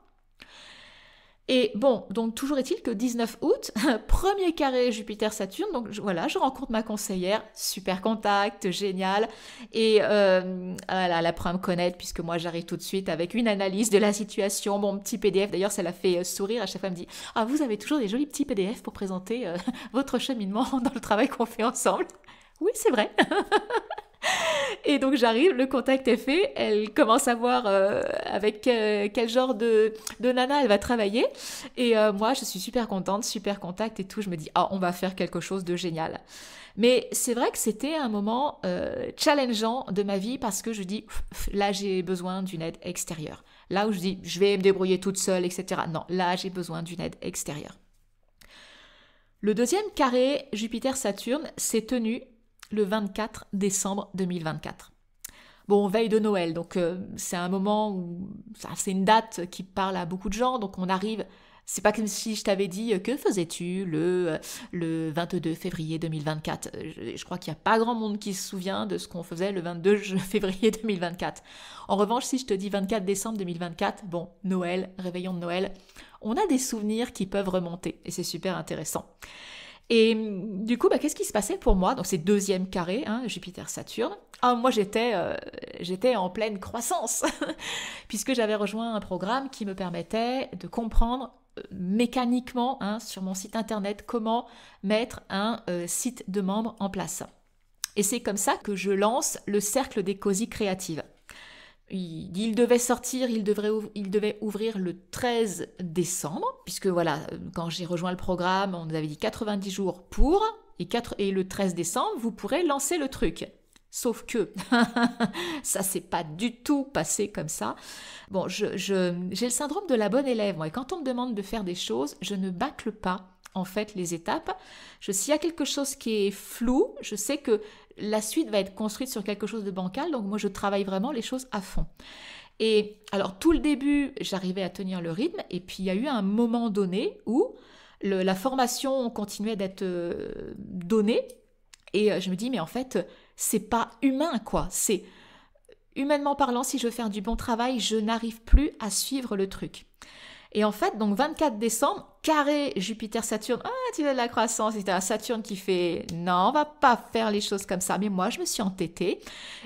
Et bon, donc toujours est-il que 19 août, premier carré Jupiter-Saturne, donc voilà, je rencontre ma conseillère, super contact, génial, et elle apprend à me connaître puisque moi j'arrive tout de suite avec une analyse de la situation, mon petit PDF, d'ailleurs ça la fait sourire, à chaque fois elle me dit « Ah, vous avez toujours des jolis petits PDF pour présenter votre cheminement dans le travail qu'on fait ensemble ?» Oui, c'est vrai. Et donc j'arrive, le contact est fait, elle commence à voir avec quel genre de nana elle va travailler. Et moi, je suis super contente, super contact et tout. Je me dis, ah, on va faire quelque chose de génial. Mais c'est vrai que c'était un moment challengeant de ma vie parce que je dis, là, j'ai besoin d'une aide extérieure. Là où je dis, je vais me débrouiller toute seule, etc. Non, là, j'ai besoin d'une aide extérieure. Le deuxième carré Jupiter-Saturne s'est tenu le 24 décembre 2024. Bon, veille de Noël, donc c'est un moment où c'est une date qui parle à beaucoup de gens, donc on arrive, c'est pas comme si je t'avais dit que faisais-tu le 22 février 2024. Je crois qu'il n'y a pas grand monde qui se souvient de ce qu'on faisait le 22 février 2024. En revanche, si je te dis 24 décembre 2024, bon, Noël, réveillon de Noël, on a des souvenirs qui peuvent remonter et c'est super intéressant. Et du coup, qu'est-ce qui se passait pour moi? Donc c'est deuxième carré, hein, Jupiter-Saturne. Ah, moi j'étais en pleine croissance, puisque j'avais rejoint un programme qui me permettait de comprendre mécaniquement, hein, sur mon site internet, comment mettre un site de membres en place. Et c'est comme ça que je lance le cercle des causeries créatives. Il devait sortir, il devait ouvrir le 13 décembre, puisque voilà, quand j'ai rejoint le programme, on nous avait dit 90 jours pour, et le 13 décembre, vous pourrez lancer le truc. Sauf que ça s'est pas du tout passé comme ça. Bon, j'ai le syndrome de la bonne élève, moi, et quand on me demande de faire des choses, je ne bâcle pas en fait les étapes. S'il y a quelque chose qui est flou, je sais que la suite va être construite sur quelque chose de bancal, donc moi je travaille vraiment les choses à fond. Et alors tout le début, j'arrivais à tenir le rythme, et puis il y a eu un moment donné où la formation continuait d'être donnée, et je me dis mais en fait c'est pas humain quoi, c'est humainement parlant, si je veux faire du bon travail, je n'arrive plus à suivre le truc. Et en fait, donc 24 décembre, carré Jupiter-Saturne, ah, tu as de la croissance, c'était un Saturne qui fait, non, on va pas faire les choses comme ça. Mais moi, je me suis entêtée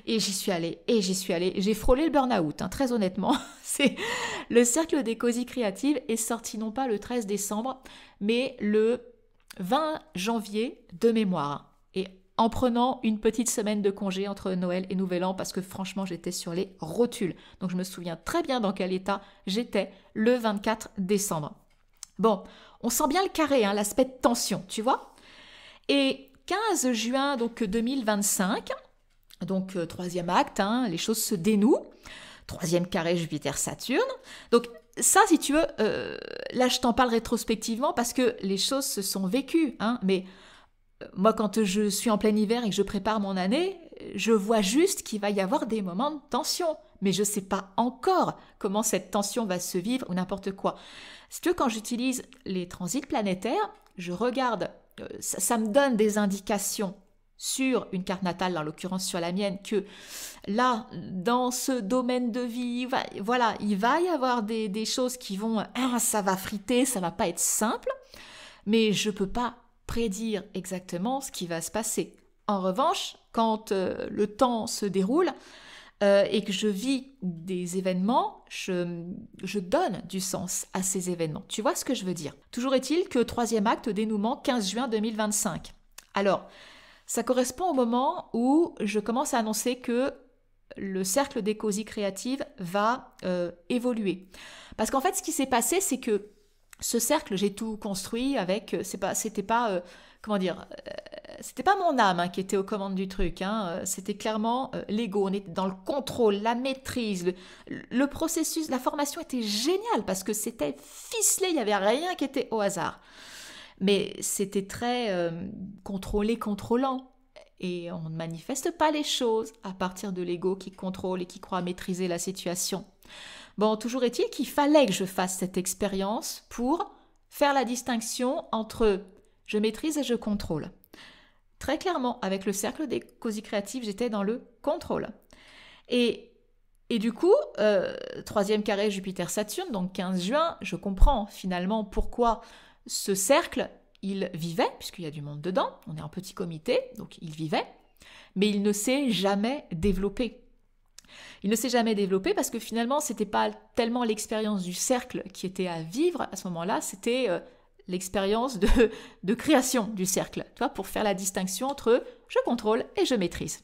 et j'y suis allée, J'ai frôlé le burn-out, hein, très honnêtement. C'est le cercle des causeries créatives est sorti non pas le 13 décembre, mais le 20 janvier de mémoire. Et en prenant une petite semaine de congé entre Noël et Nouvel An parce que franchement j'étais sur les rotules. Donc je me souviens très bien dans quel état j'étais le 24 décembre. Bon, on sent bien le carré, hein, l'aspect de tension, tu vois. Et 15 juin donc 2025, donc troisième acte, hein, les choses se dénouent. Troisième carré Jupiter-Saturne. Donc ça, si tu veux, là je t'en parle rétrospectivement parce que les choses se sont vécues, hein, mais moi, quand je suis en plein hiver et que je prépare mon année, je vois juste qu'il va y avoir des moments de tension. Mais je ne sais pas encore comment cette tension va se vivre ou n'importe quoi. Si tu veux, quand j'utilise les transits planétaires, je regarde, ça me donne des indications sur une carte natale, en l'occurrence sur la mienne, que là, dans ce domaine de vie, voilà, il va y avoir des choses qui vont, ça va friter, ça va pas être simple, mais je peux pas prédire exactement ce qui va se passer. En revanche, quand le temps se déroule et que je vis des événements, je donne du sens à ces événements. Tu vois ce que je veux dire? Toujours est-il que troisième acte, dénouement, 15 juin 2025. Alors, ça correspond au moment où je commence à annoncer que le cercle des causeries créatives va évoluer. Parce qu'en fait, ce qui s'est passé, c'est que ce cercle, j'ai tout construit avec, c'était pas, comment dire, c'était pas mon âme qui était aux commandes du truc, c'était clairement l'ego. On était dans le contrôle, la maîtrise, le processus, la formation était géniale parce que c'était ficelé, il n'y avait rien qui était au hasard. Mais c'était très contrôlé, contrôlant. Et on ne manifeste pas les choses à partir de l'ego qui contrôle et qui croit maîtriser la situation. Bon, toujours est-il qu'il fallait que je fasse cette expérience pour faire la distinction entre je maîtrise et je contrôle. Très clairement, avec le cercle des causes créatives, j'étais dans le contrôle. Et du coup, troisième carré Jupiter-Saturne, donc 15 juin, je comprends finalement pourquoi ce cercle, il vivait, puisqu'il y a du monde dedans, on est un petit comité, donc il vivait, mais il ne s'est jamais développé. Il ne s'est jamais développé parce que finalement, ce n'était pas tellement l'expérience du cercle qui était à vivre à ce moment-là, c'était l'expérience de création du cercle, tu vois, pour faire la distinction entre je contrôle et je maîtrise.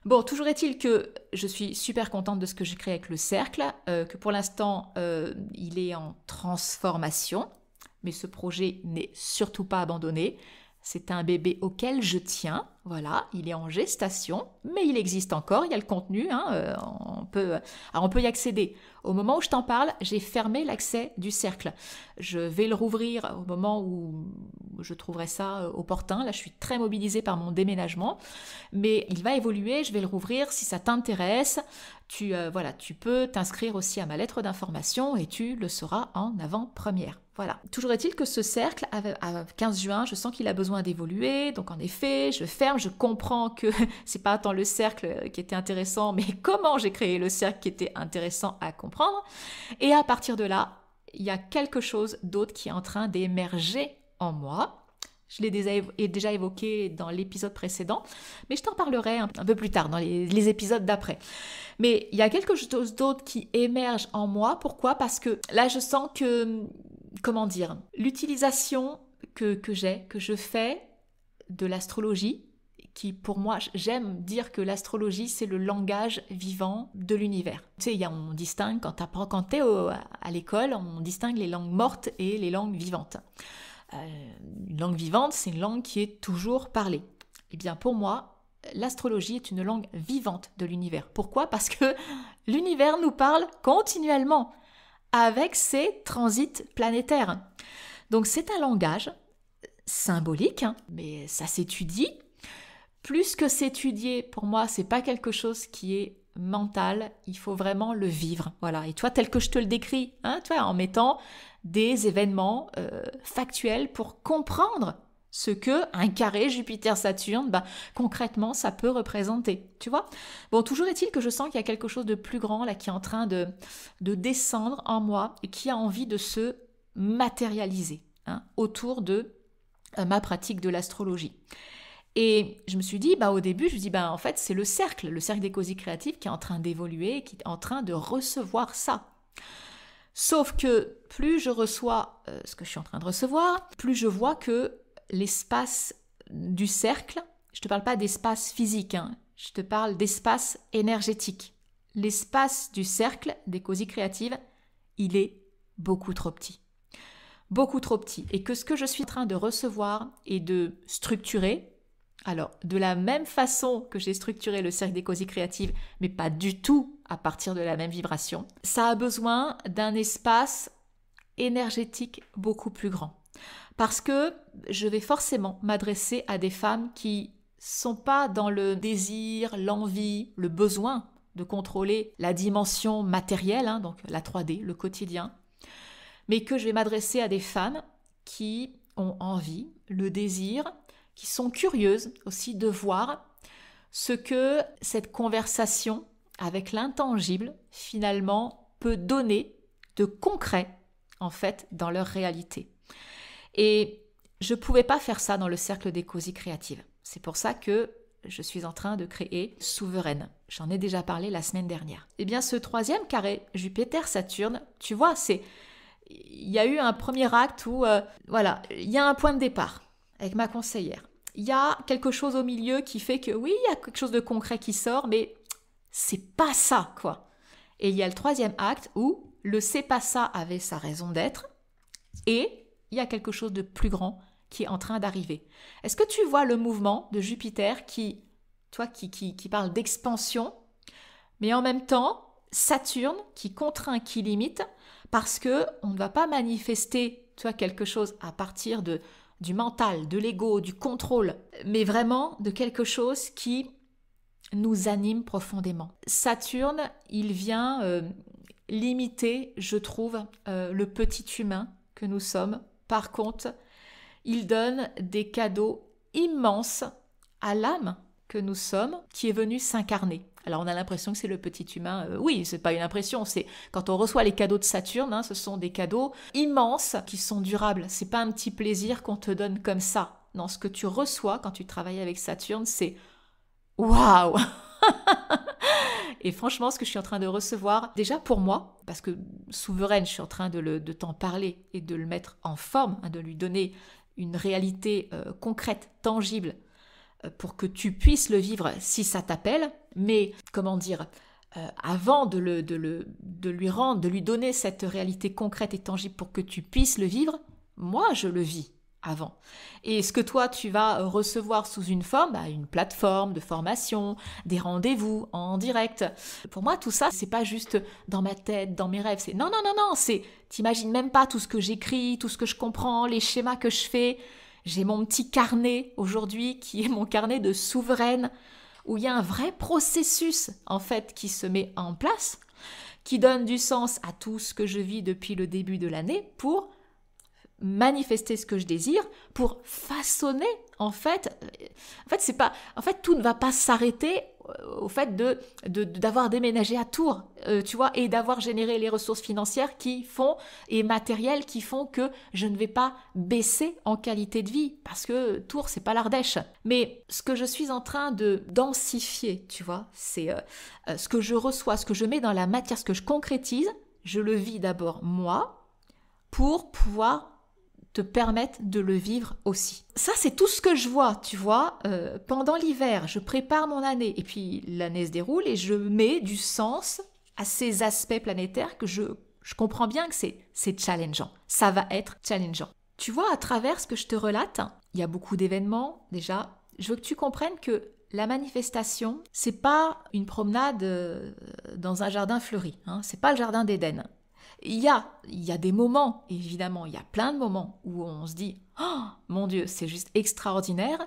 Bon, toujours est-il que je suis super contente de ce que j'ai créé avec le cercle, que pour l'instant, il est en transformation, mais ce projet n'est surtout pas abandonné. C'est un bébé auquel je tiens, voilà, il est en gestation, mais il existe encore, il y a le contenu, on peut y accéder. Au moment où je t'en parle, j'ai fermé l'accès du cercle. Je vais le rouvrir au moment où je trouverai ça opportun. Là, je suis très mobilisée par mon déménagement, mais il va évoluer, je vais le rouvrir. Si ça t'intéresse, tu peux t'inscrire aussi à ma lettre d'information et tu le sauras en avant-première. Voilà. Toujours est-il que ce cercle, à 15 juin, je sens qu'il a besoin d'évoluer. Donc en effet, je ferme, je comprends que c'est pas tant le cercle qui était intéressant, mais comment j'ai créé le cercle qui était intéressant à comprendre. Et à partir de là, il y a quelque chose d'autre qui est en train d'émerger en moi. Je l'ai déjà évoqué dans l'épisode précédent, mais je t'en parlerai un peu plus tard, dans les épisodes d'après. Mais il y a quelque chose d'autre qui émerge en moi. Pourquoi ? Parce que là, je sens que, l'utilisation que je fais de l'astrologie, qui pour moi, j'aime dire que l'astrologie, c'est le langage vivant de l'univers. Tu sais, on distingue, quand t'es à l'école, on distingue les langues mortes et les langues vivantes. Une langue vivante, c'est une langue qui est toujours parlée. Eh bien, pour moi, l'astrologie est une langue vivante de l'univers. Pourquoi ? Parce que l'univers nous parle continuellement avec ses transits planétaires. Donc, c'est un langage symbolique, mais ça s'étudie. Plus que s'étudier, pour moi, c'est pas quelque chose qui est mental, il faut vraiment le vivre. Voilà. Et toi, tel que je te le décris, en mettant des événements factuels pour comprendre ce que un carré Jupiter-Saturne, concrètement, ça peut représenter. Tu vois ? Bon, toujours est-il que je sens qu'il y a quelque chose de plus grand là qui est en train de descendre en moi et qui a envie de se matérialiser autour de ma pratique de l'astrologie. Et je me suis dit, au début, en fait, c'est le cercle des causes créatives qui est en train d'évoluer, qui est en train de recevoir ça. Sauf que plus je reçois ce que je suis en train de recevoir, plus je vois que l'espace du cercle, je ne te parle pas d'espace physique, je te parle d'espace énergétique. L'espace du cercle des causes créatives, il est beaucoup trop petit. Beaucoup trop petit. Et que ce que je suis en train de recevoir et de structurer, alors, de la même façon que j'ai structuré le cercle des causes créatives, mais pas du tout à partir de la même vibration, ça a besoin d'un espace énergétique beaucoup plus grand. Parce que je vais forcément m'adresser à des femmes qui sont pas dans le désir, l'envie, le besoin de contrôler la dimension matérielle, donc la 3D, le quotidien, mais que je vais m'adresser à des femmes qui ont envie, le désir, qui sont curieuses aussi de voir ce que cette conversation avec l'intangible, finalement, peut donner de concret, en fait, dans leur réalité. Et je ne pouvais pas faire ça dans le cercle des causes créatives. C'est pour ça que je suis en train de créer Souveraine. J'en ai déjà parlé la semaine dernière. Eh bien, ce troisième carré, Jupiter-Saturne, tu vois, il y a eu un premier acte où, il y a un point de départ avec ma conseillère. Il y a quelque chose au milieu qui fait que, oui, il y a quelque chose de concret qui sort, mais c'est pas ça, quoi. Et il y a le troisième acte où le c'est pas ça avait sa raison d'être, et il y a quelque chose de plus grand qui est en train d'arriver. Est-ce que tu vois le mouvement de Jupiter qui parle d'expansion, mais en même temps, Saturne qui contraint, qui limite, parce que on ne va pas manifester, quelque chose à partir du mental, de l'ego, du contrôle, mais vraiment de quelque chose qui nous anime profondément. Saturne, il vient limiter, je trouve, le petit humain que nous sommes. Par contre, il donne des cadeaux immenses à l'âme que nous sommes, qui est venue s'incarner. Alors on a l'impression que c'est le petit humain. Oui, c'est pas une impression, c'est quand on reçoit les cadeaux de Saturne, ce sont des cadeaux immenses qui sont durables. C'est pas un petit plaisir qu'on te donne comme ça. Non, ce que tu reçois quand tu travailles avec Saturne, c'est waouh. Et franchement, ce que je suis en train de recevoir, déjà pour moi, parce que souveraine, je suis en train de t'en parler et de le mettre en forme, de lui donner une réalité concrète, tangible, pour que tu puisses le vivre si ça t'appelle. Mais, comment dire, avant de lui donner cette réalité concrète et tangible pour que tu puisses le vivre, moi, je le vis avant. Et ce que toi, tu vas recevoir sous une forme, une plateforme de formation, des rendez-vous en direct. Pour moi, tout ça, c'est pas juste dans ma tête, dans mes rêves. C'est non, t'imagines même pas tout ce que j'écris, tout ce que je comprends, les schémas que je fais. J'ai mon petit carnet aujourd'hui qui est mon carnet de souveraine où il y a un vrai processus en fait qui se met en place, qui donne du sens à tout ce que je vis depuis le début de l'année pour manifester ce que je désire, pour façonner tout ne va pas s'arrêter au fait d'avoir déménagé à Tours, et d'avoir généré les ressources financières et matérielles qui font que je ne vais pas baisser en qualité de vie, parce que Tours, c'est pas l'Ardèche. Mais ce que je suis en train de densifier, c'est ce que je reçois, ce que je mets dans la matière, ce que je concrétise, je le vis d'abord moi, pour pouvoir te permettre de le vivre aussi. Ça, c'est tout ce que je vois, pendant l'hiver, je prépare mon année, et puis l'année se déroule, et je mets du sens à ces aspects planétaires que je comprends bien que c'est challengeant. Ça va être challengeant. Tu vois, à travers ce que je te relate, il y a beaucoup d'événements, déjà. Je veux que tu comprennes que la manifestation, c'est pas une promenade dans un jardin fleuri, c'est pas le jardin d'Éden. Il y a des moments, évidemment, il y a plein de moments où on se dit « Oh, mon Dieu, c'est juste extraordinaire !»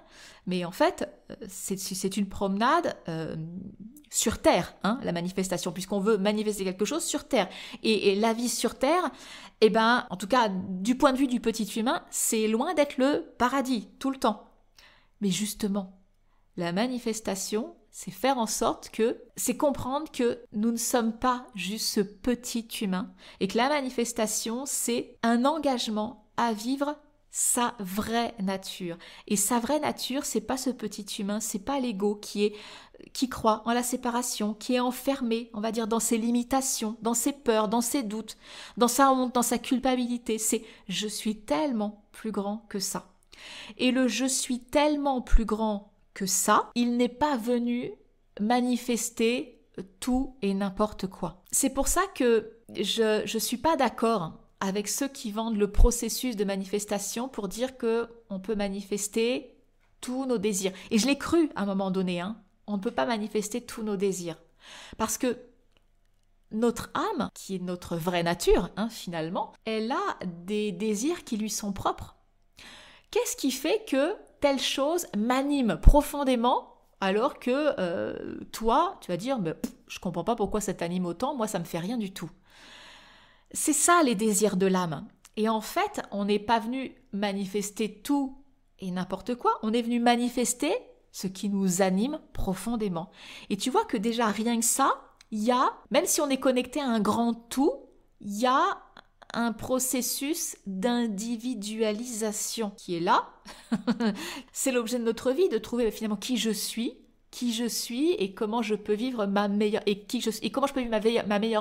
Mais en fait, c'est une promenade sur Terre, la manifestation, puisqu'on veut manifester quelque chose sur Terre. Et la vie sur Terre, en tout cas, du point de vue du petit humain, c'est loin d'être le paradis, tout le temps. Mais justement, la manifestation, c'est faire en sorte c'est comprendre que nous ne sommes pas juste ce petit humain et que la manifestation, c'est un engagement à vivre sa vraie nature. Et sa vraie nature, c'est pas ce petit humain, c'est pas l'ego qui croit en la séparation, qui est enfermé, on va dire, dans ses limitations, dans ses peurs, dans ses doutes, dans sa honte, dans sa culpabilité. C'est « je suis tellement plus grand que ça ». Et le « je suis tellement plus grand que ça, il n'est pas venu manifester tout et n'importe quoi. C'est pour ça que je suis pas d'accord avec ceux qui vendent le processus de manifestation pour dire que on peut manifester tous nos désirs. Et je l'ai cru à un moment donné, on ne peut pas manifester tous nos désirs. Parce que notre âme, qui est notre vraie nature, finalement, elle a des désirs qui lui sont propres. Qu'est-ce qui fait que telle chose m'anime profondément alors que toi, tu vas dire je comprends pas pourquoi ça t'anime autant, moi ça me fait rien du tout. C'est ça les désirs de l'âme. Et en fait, on n'est pas venu manifester tout et n'importe quoi, on est venu manifester ce qui nous anime profondément. Et tu vois que déjà rien que ça, il y a, même si on est connecté à un grand tout, il y a un processus d'individualisation qui est là. C'est l'objet de notre vie, de trouver finalement qui je suis et comment je peux vivre ma meilleure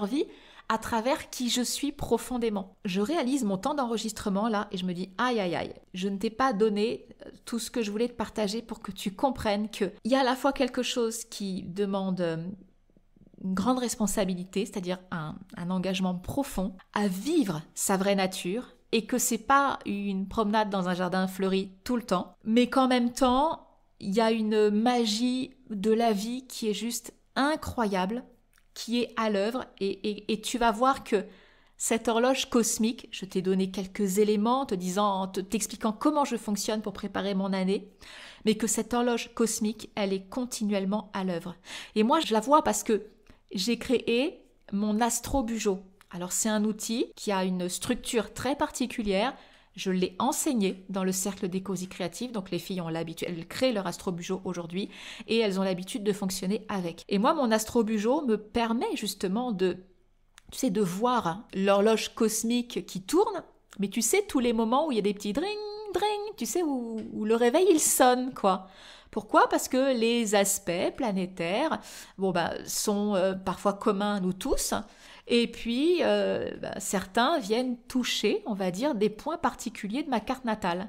vie à travers qui je suis profondément. Je réalise mon temps d'enregistrement là et je me dis aïe aïe aïe, je ne t'ai pas donné tout ce que je voulais te partager pour que tu comprennes qu'il y a à la fois quelque chose qui demande une grande responsabilité, c'est-à-dire un engagement profond à vivre sa vraie nature et que c'est pas une promenade dans un jardin fleuri tout le temps, mais qu'en même temps, il y a une magie de la vie qui est juste incroyable, qui est à l'œuvre, et tu vas voir que cette horloge cosmique, je t'ai donné quelques éléments t'expliquant comment je fonctionne pour préparer mon année, mais que cette horloge cosmique, elle est continuellement à l'œuvre. Et moi, je la vois parce que j'ai créé mon Astro-Bugeot. Alors, c'est un outil qui a une structure très particulière. Je l'ai enseigné dans le cercle des cosy créatives, donc les filles ont l'habitude, elles créent leur Astro-Bugeot aujourd'hui et elles ont l'habitude de fonctionner avec. Et moi, mon Astro-Bugeot me permet justement de voir l'horloge cosmique qui tourne, mais tu sais, tous les moments où il y a des petits dring, dring, tu sais, où le réveil, il sonne, quoi. Pourquoi ? Parce que les aspects planétaires, sont parfois communs à nous tous, et puis certains viennent toucher, on va dire, des points particuliers de ma carte natale.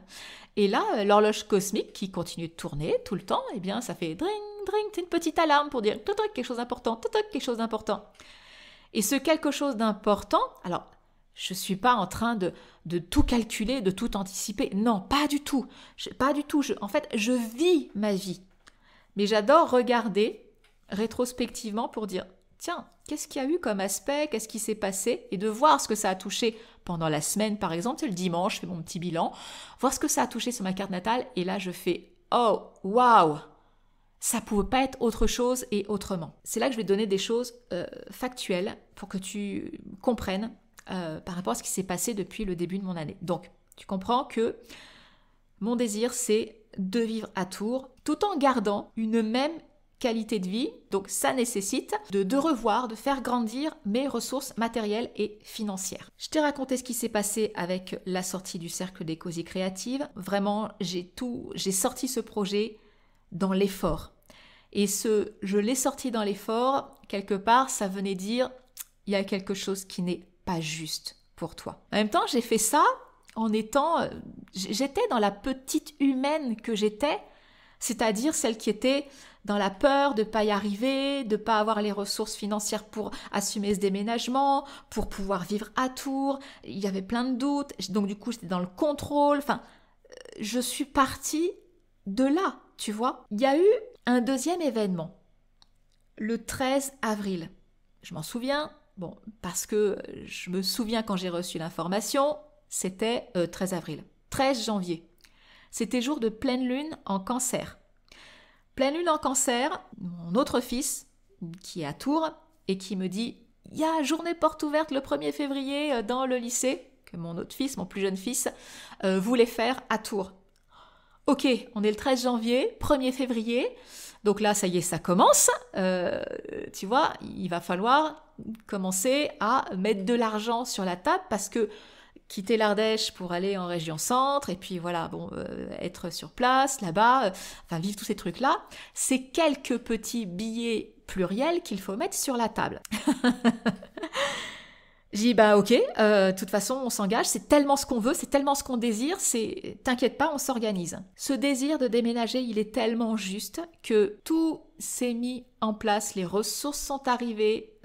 Et là, l'horloge cosmique qui continue de tourner tout le temps, eh bien, ça fait dring, dring, c'est une petite alarme pour dire quelque chose d'important, quelque chose d'important. Et ce quelque chose d'important, alors je ne suis pas en train de tout calculer, de tout anticiper. Non, pas du tout. En fait, je vis ma vie. Mais j'adore regarder rétrospectivement pour dire, tiens, qu'est-ce qu'il y a eu comme aspect, qu'est-ce qui s'est passé, et de voir ce que ça a touché pendant la semaine, par exemple, c'est le dimanche, je fais mon petit bilan, voir ce que ça a touché sur ma carte natale, et là je fais, oh, waouh, ça ne pouvait pas être autre chose et autrement. C'est là que je vais donner des choses factuelles pour que tu comprennes par rapport à ce qui s'est passé depuis le début de mon année. Donc, tu comprends que mon désir, c'est de vivre à Tours tout en gardant une même qualité de vie. Donc, ça nécessite de revoir, de faire grandir mes ressources matérielles et financières. Je t'ai raconté ce qui s'est passé avec la sortie du cercle des cosy créatives. Vraiment, j'ai sorti ce projet dans l'effort. Et je l'ai sorti dans l'effort, quelque part, ça venait dire, il y a quelque chose qui n'est pas juste pour toi. En même temps, j'ai fait ça j'étais dans la petite humaine que j'étais, c'est-à-dire celle qui était dans la peur de ne pas y arriver, de ne pas avoir les ressources financières pour assumer ce déménagement, pour pouvoir vivre à Tours. Il y avait plein de doutes, donc du coup, j'étais dans le contrôle. Enfin, je suis partie de là, tu vois. Il y a eu un deuxième événement, le 13 avril. Je m'en souviens, parce que je me souviens quand j'ai reçu l'information, c'était 13 avril. 13 janvier. C'était jour de pleine lune en Cancer. Pleine lune en Cancer, mon autre fils, qui est à Tours, et qui me dit « Il y a journée porte ouverte le 1er février dans le lycée » que mon autre fils, mon plus jeune fils, voulait faire à Tours. Ok, on est le 13 janvier, 1er février, donc là, ça y est, ça commence. Tu vois, il va falloir commencer à mettre de l'argent sur la table parce que quitter l'Ardèche pour aller en région centre et puis voilà, être sur place, là-bas, vivre tous ces trucs-là, c'est quelques petits billets pluriels qu'il faut mettre sur la table. J'ai dit, ok, de toute façon, on s'engage, c'est tellement ce qu'on veut, c'est tellement ce qu'on désire, t'inquiète pas, on s'organise. Ce désir de déménager, il est tellement juste que tout s'est mis en place, les ressources sont arrivées,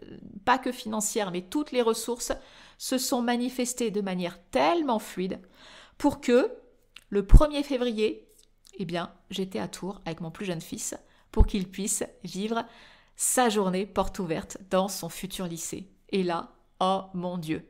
pas que financières, mais toutes les ressources se sont manifestées de manière tellement fluide pour que le 1er février, j'étais à Tours avec mon plus jeune fils pour qu'il puisse vivre sa journée porte ouverte dans son futur lycée. Et là, oh mon Dieu.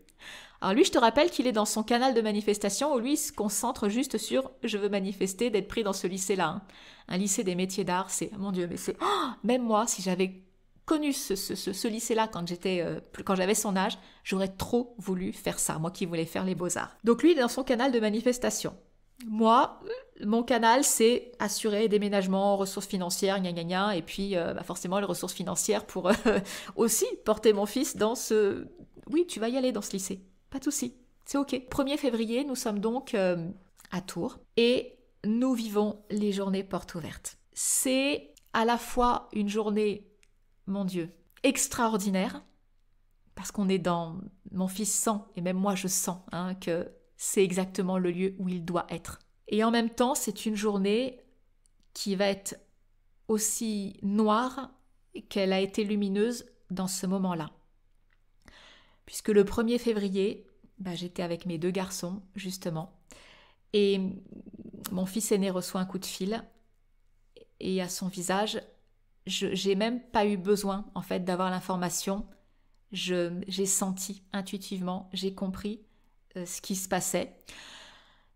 Alors lui, je te rappelle qu'il est dans son canal de manifestation où lui, il se concentre juste sur « je veux manifester d'être pris dans ce lycée-là ». Un lycée des métiers d'art, c'est, mon Dieu, mais c'est... même moi, si j'avais connu ce lycée-là quand j'avais son âge, j'aurais trop voulu faire ça, moi qui voulais faire les beaux-arts. Donc lui, il est dans son canal de manifestation. Moi, mon canal, c'est assurer déménagement, ressources financières, gna gna gna, et puis forcément les ressources financières pour aussi porter mon fils dans ce... Oui, tu vas y aller dans ce lycée, pas de souci, c'est ok. 1er février, nous sommes donc à Tours et nous vivons les journées portes ouvertes. C'est à la fois une journée, mon Dieu, extraordinaire, parce qu'on est dans... Mon fils sent, et même moi je sens que c'est exactement le lieu où il doit être. Et en même temps, c'est une journée qui va être aussi noire qu'elle a été lumineuse dans ce moment-là. Puisque le 1er février, j'étais avec mes 2 garçons, justement. Et mon fils aîné reçoit un coup de fil. Et à son visage, j'ai même pas eu besoin, en fait, d'avoir l'information. J'ai senti intuitivement, j'ai compris ce qui se passait.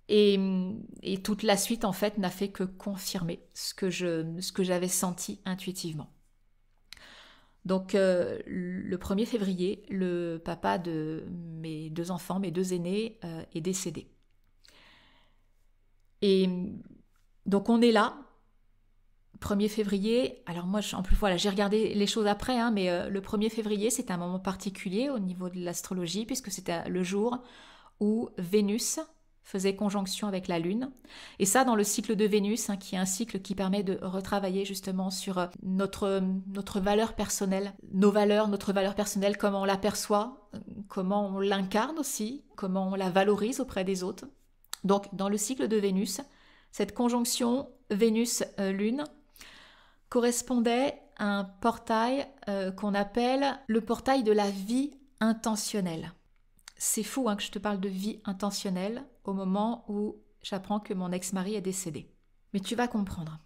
Et toute la suite, en fait, n'a fait que confirmer ce que j'avais senti intuitivement. Donc, le 1er février, le papa de mes 2 enfants, mes 2 aînés, est décédé. Et donc, on est là, 1er février. Alors moi, en plus, voilà, j'ai regardé les choses après, hein, mais le 1er février, c'était un moment particulier au niveau de l'astrologie, puisque c'était le jour où Vénus faisait conjonction avec la Lune. Et ça, dans le cycle de Vénus, hein, qui est un cycle qui permet de retravailler justement sur notre valeur personnelle, nos valeurs, notre valeur personnelle, comment on l'aperçoit, comment on l'incarne aussi, comment on la valorise auprès des autres. Donc, dans le cycle de Vénus, cette conjonction Vénus-Lune correspondait à un portail qu'on appelle le portail de la vie intentionnelle. C'est fou hein, que je te parle de vie intentionnelle au moment où j'apprends que mon ex-mari est décédé. Mais tu vas comprendre.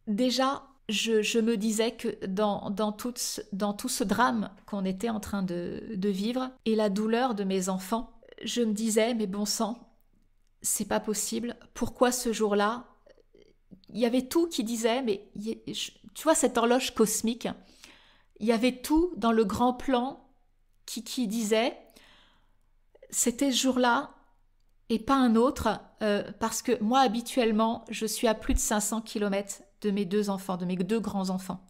Déjà, je me disais que dans tout ce drame qu'on était en train de vivre et la douleur de mes enfants, je me disais, mais bon sang, c'est pas possible. Pourquoi ce jour-là? Il y avait tout qui disait, mais tu vois cette horloge cosmique, il y avait tout dans le grand plan qui disait, c'était ce jour-là et pas un autre, parce que moi habituellement, je suis à plus de 500 km de mes 2 enfants, de mes 2 grands-enfants.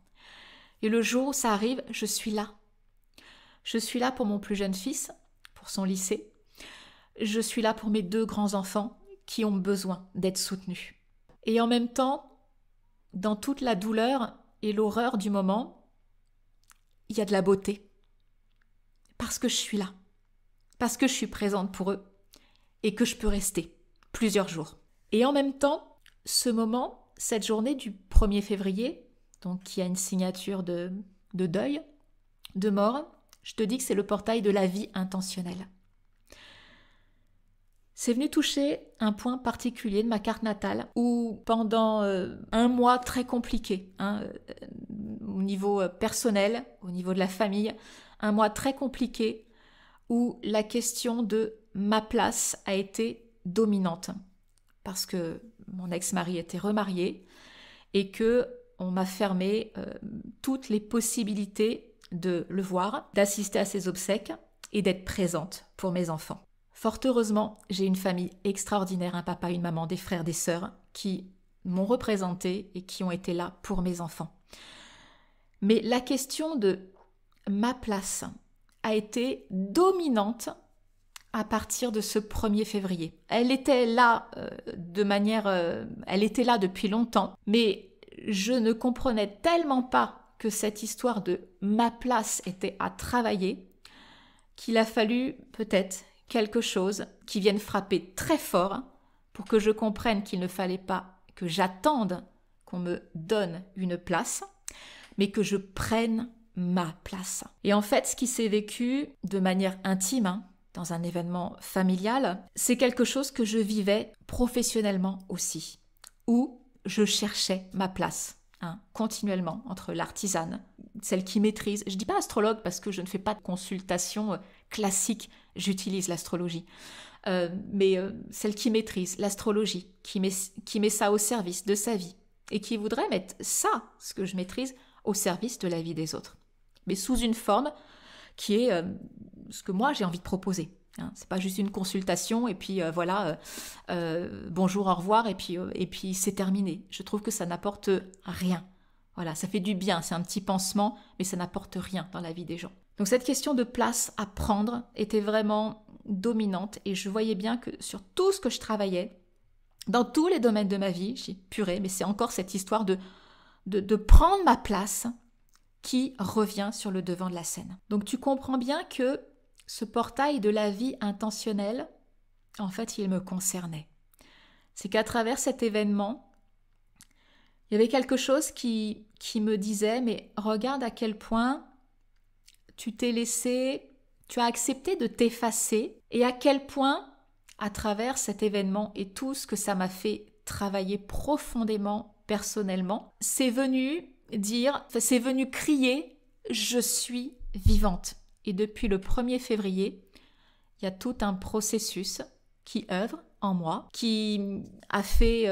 Et le jour où ça arrive, je suis là. Je suis là pour mon plus jeune fils, pour son lycée. Je suis là pour mes 2 grands-enfants qui ont besoin d'être soutenus. Et en même temps, dans toute la douleur et l'horreur du moment, il y a de la beauté. Parce que je suis là. Parce que je suis présente pour eux. Et que je peux rester plusieurs jours. Et en même temps, ce moment, cette journée du 1er février, donc qui a une signature de deuil, de mort, je te dis que c'est le portail de la vie intentionnelle. C'est venu toucher un point particulier de ma carte natale où pendant un mois très compliqué, au niveau personnel, au niveau de la famille, un mois très compliqué où la question de ma place a été dominante parce que mon ex-mari était remarié et que on m'a fermé toutes les possibilités de le voir, d'assister à ses obsèques et d'être présente pour mes enfants. Fort heureusement, j'ai une famille extraordinaire, un papa, une maman, des frères, des sœurs qui m'ont représentée et qui ont été là pour mes enfants. Mais la question de ma place a été dominante à partir de ce 1er février. Elle était là elle était là depuis longtemps, mais je ne comprenais tellement pas que cette histoire de ma place était à travailler qu'il a fallu peut-être quelque chose qui vienne frapper très fort pour que je comprenne qu'il ne fallait pas que j'attende qu'on me donne une place, mais que je prenne ma place. Et en fait, ce qui s'est vécu de manière intime, dans un événement familial, c'est quelque chose que je vivais professionnellement aussi, où je cherchais ma place, continuellement, entre l'artisane, celle qui maîtrise, je ne dis pas astrologue parce que je ne fais pas de consultation classique, j'utilise l'astrologie, mais celle qui maîtrise l'astrologie, qui met ça au service de sa vie, et qui voudrait mettre ça, ce que je maîtrise, au service de la vie des autres. Mais sous une forme qui est ce que moi j'ai envie de proposer. C'est pas juste une consultation et puis bonjour, au revoir et puis c'est terminé. Je trouve que ça n'apporte rien. Voilà, ça fait du bien, c'est un petit pansement, mais ça n'apporte rien dans la vie des gens. Donc cette question de place à prendre était vraiment dominante et je voyais bien que sur tout ce que je travaillais, dans tous les domaines de ma vie, j'ai purée, mais c'est encore cette histoire de prendre ma place qui revient sur le devant de la scène. Donc tu comprends bien que ce portail de la vie intentionnelle, en fait, il me concernait. C'est qu'à travers cet événement, il y avait quelque chose qui me disait, mais regarde à quel point tu t'es laissé, tu as accepté de t'effacer et à quel point, à travers cet événement et tout ce que ça m'a fait travailler profondément, personnellement, c'est venu crier « Je suis vivante ». Et depuis le 1er février, il y a tout un processus qui œuvre en moi, qui a fait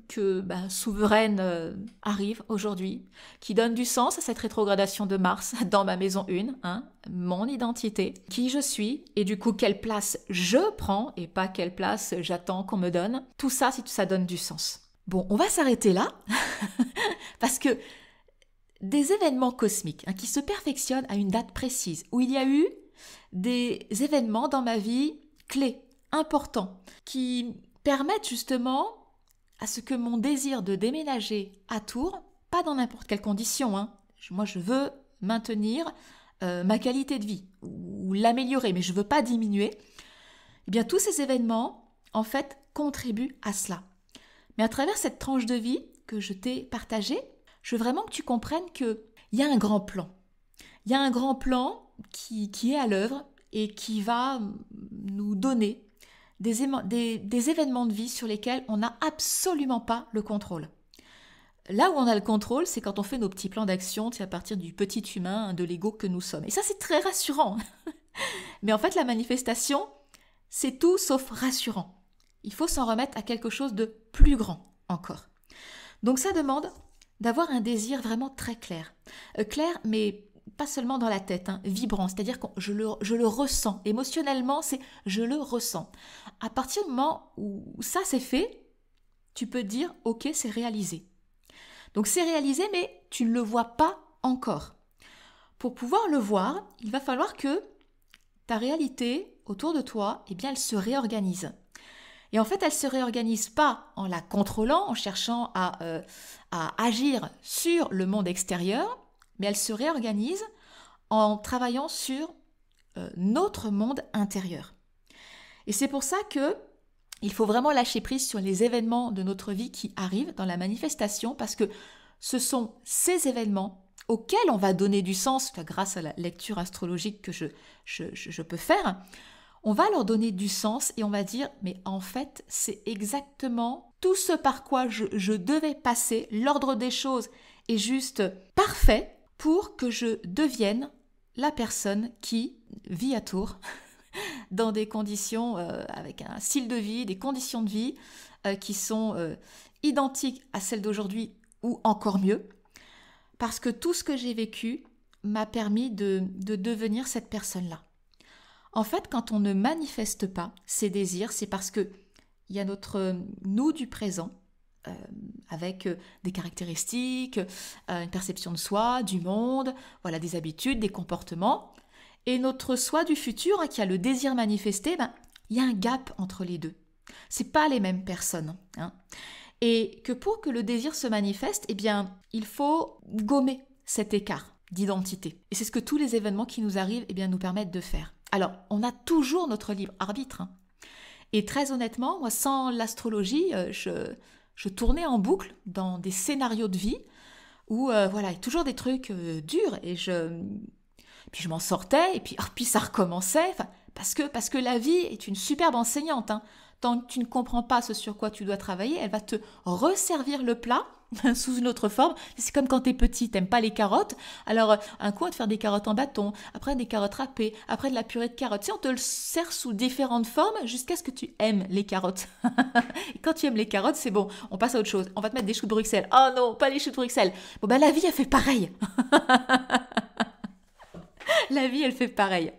que Souveraine arrive aujourd'hui, qui donne du sens à cette rétrogradation de Mars dans ma maison 1, mon identité, qui je suis, et du coup quelle place je prends, et pas quelle place j'attends qu'on me donne. Tout ça, si ça donne du sens. Bon, on va s'arrêter là, parce que des événements cosmiques qui se perfectionnent à une date précise, où il y a eu des événements dans ma vie clés, importants, qui permettent justement à ce que mon désir de déménager à Tours, pas dans n'importe quelle condition, moi je veux maintenir ma qualité de vie, ou l'améliorer, mais je ne veux pas diminuer, eh bien tous ces événements, en fait, contribuent à cela. Mais à travers cette tranche de vie que je t'ai partagée, je veux vraiment que tu comprennes qu'il y a un grand plan. Il y a un grand plan qui est à l'œuvre et qui va nous donner des événements de vie sur lesquels on n'a absolument pas le contrôle. Là où on a le contrôle, c'est quand on fait nos petits plans d'action, c'est à partir du petit humain, de l'ego que nous sommes. Et ça, c'est très rassurant. Mais en fait, la manifestation, c'est tout sauf rassurant. Il faut s'en remettre à quelque chose de plus grand encore. Donc ça demande d'avoir un désir vraiment très clair. Clair, mais pas seulement dans la tête, vibrant, c'est-à-dire que je le ressens. Émotionnellement, c'est je le ressens. À partir du moment où ça c'est fait, tu peux dire « Ok, c'est réalisé ». Donc c'est réalisé, mais tu ne le vois pas encore. Pour pouvoir le voir, il va falloir que ta réalité autour de toi, eh bien, elle se réorganise. Et en fait, elle ne se réorganise pas en la contrôlant, en cherchant à agir sur le monde extérieur, mais elle se réorganise en travaillant sur notre monde intérieur. Et c'est pour ça qu'il faut vraiment lâcher prise sur les événements de notre vie qui arrivent dans la manifestation, parce que ce sont ces événements auxquels on va donner du sens grâce à la lecture astrologique que je peux faire. On va leur donner du sens et on va dire, mais en fait, c'est exactement tout ce par quoi je devais passer. L'ordre des choses est juste parfait pour que je devienne la personne qui vit à Tours dans des conditions, avec un style de vie, des conditions de vie qui sont identiques à celles d'aujourd'hui ou encore mieux. Parce que tout ce que j'ai vécu m'a permis de devenir cette personne-là. En fait, quand on ne manifeste pas ses désirs, c'est parce qu'il y a notre nous du présent, avec des caractéristiques, une perception de soi, du monde, voilà, des habitudes, des comportements, et notre soi du futur, qui a le désir manifesté, il y a un gap entre les deux. C'est pas les mêmes personnes. Et que pour que le désir se manifeste, eh bien, il faut gommer cet écart d'identité. Et c'est ce que tous les événements qui nous arrivent nous permettent de faire. Alors, on a toujours notre libre arbitre. Et très honnêtement, moi, sans l'astrologie, je tournais en boucle dans des scénarios de vie où, il y a toujours des trucs durs. Et puis je m'en sortais, et puis ça recommençait. Parce que la vie est une superbe enseignante. Tant que tu ne comprends pas ce sur quoi tu dois travailler, elle va te resservir le plat sous une autre forme. C'est comme quand t'es petit, t'aimes pas les carottes. Alors, un coup, on va te faire des carottes en bâton, après des carottes râpées, après de la purée de carottes. On te le sert sous différentes formes jusqu'à ce que tu aimes les carottes. Et quand tu aimes les carottes, c'est bon, on passe à autre chose. On va te mettre des choux de Bruxelles. Oh non, pas les choux de Bruxelles. Bon, la vie, elle fait pareil. La vie, elle fait pareil.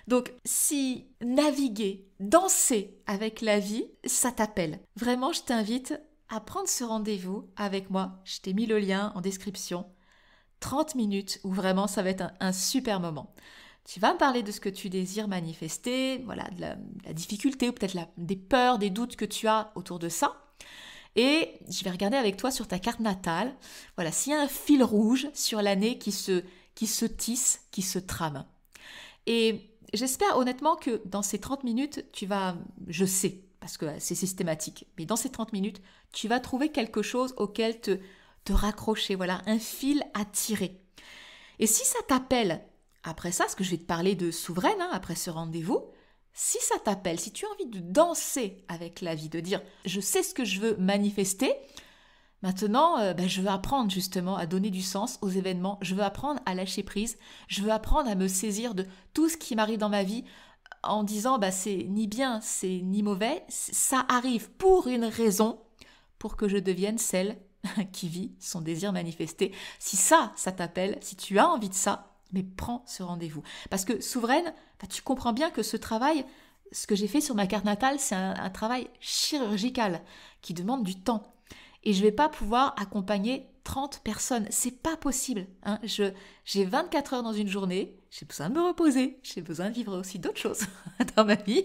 Donc, si naviguer, danser avec la vie, ça t'appelle. Vraiment, je t'invite à prendre ce rendez-vous avec moi. Je t'ai mis le lien en description. 30 minutes où vraiment ça va être un super moment. Tu vas me parler de ce que tu désires manifester, voilà, de la difficulté ou peut-être des peurs, des doutes que tu as autour de ça. Et je vais regarder avec toi sur ta carte natale, voilà, s'il y a un fil rouge sur l'année qui se tisse, qui se trame. Et j'espère honnêtement que dans ces 30 minutes, je sais, parce que c'est systématique, mais dans ces 30 minutes, tu vas trouver quelque chose auquel te raccrocher, voilà, un fil à tirer. Et si ça t'appelle après ça, ce que je vais te parler de souveraine, après ce rendez-vous, si ça t'appelle, si tu as envie de danser avec la vie, de dire « je sais ce que je veux manifester », maintenant, je veux apprendre justement à donner du sens aux événements, je veux apprendre à lâcher prise, je veux apprendre à me saisir de tout ce qui m'arrive dans ma vie en disant c'est ni bien, c'est ni mauvais, ça arrive pour une raison, pour que je devienne celle qui vit son désir manifesté. Si ça t'appelle, si tu as envie de ça, mais prends ce rendez-vous. Parce que souveraine, tu comprends bien que ce travail, ce que j'ai fait sur ma carte natale, c'est un travail chirurgical qui demande du temps. Et je ne vais pas pouvoir accompagner 30 personnes. C'est pas possible. J'ai 24 heures dans une journée, j'ai besoin de me reposer, j'ai besoin de vivre aussi d'autres choses dans ma vie.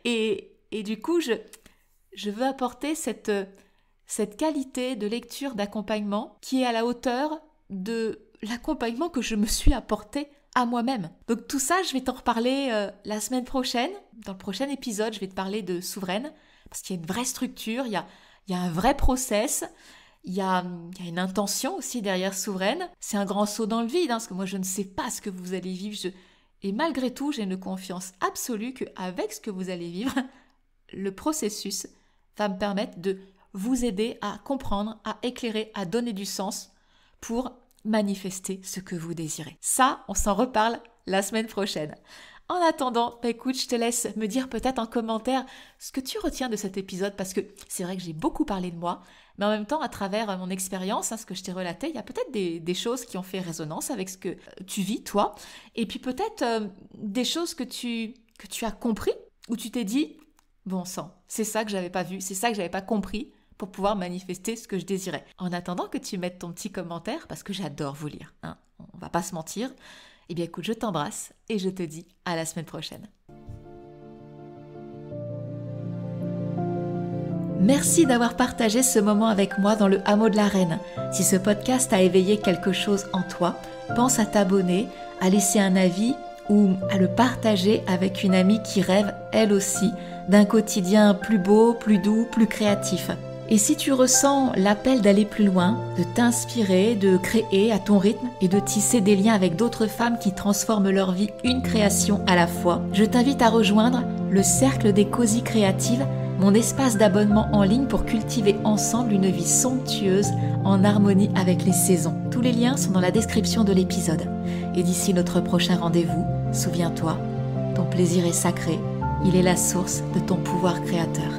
Et du coup, je veux apporter cette qualité de lecture, d'accompagnement qui est à la hauteur de l'accompagnement que je me suis apporté à moi-même. Donc tout ça, je vais t'en reparler la semaine prochaine. Dans le prochain épisode, je vais te parler de souveraine, parce qu'il y a une vraie structure, il y a un vrai process, il y a une intention aussi derrière souveraine. C'est un grand saut dans le vide, parce que moi je ne sais pas ce que vous allez vivre. Et malgré tout, j'ai une confiance absolue qu'avec ce que vous allez vivre, le processus va me permettre de vous aider à comprendre, à éclairer, à donner du sens pour manifester ce que vous désirez. Ça, on s'en reparle la semaine prochaine. En attendant, écoute, je te laisse me dire peut-être en commentaire ce que tu retiens de cet épisode, parce que c'est vrai que j'ai beaucoup parlé de moi, mais en même temps, à travers mon expérience, ce que je t'ai relaté, il y a peut-être des choses qui ont fait résonance avec ce que tu vis, toi, et puis peut-être des choses que tu as compris, où tu t'es dit, bon sang, c'est ça que j'avais pas vu, c'est ça que j'avais pas compris pour pouvoir manifester ce que je désirais. En attendant que tu mettes ton petit commentaire, parce que j'adore vous lire, on va pas se mentir, eh bien écoute, je t'embrasse et je te dis à la semaine prochaine. Merci d'avoir partagé ce moment avec moi dans le hameau de la Reine. Si ce podcast a éveillé quelque chose en toi, pense à t'abonner, à laisser un avis ou à le partager avec une amie qui rêve, elle aussi, d'un quotidien plus beau, plus doux, plus créatif. Et si tu ressens l'appel d'aller plus loin, de t'inspirer, de créer à ton rythme et de tisser des liens avec d'autres femmes qui transforment leur vie une création à la fois, je t'invite à rejoindre le Cercle des Cosy Créatives, mon espace d'abonnement en ligne pour cultiver ensemble une vie somptueuse en harmonie avec les saisons. Tous les liens sont dans la description de l'épisode. Et d'ici notre prochain rendez-vous, souviens-toi, ton plaisir est sacré, il est la source de ton pouvoir créateur.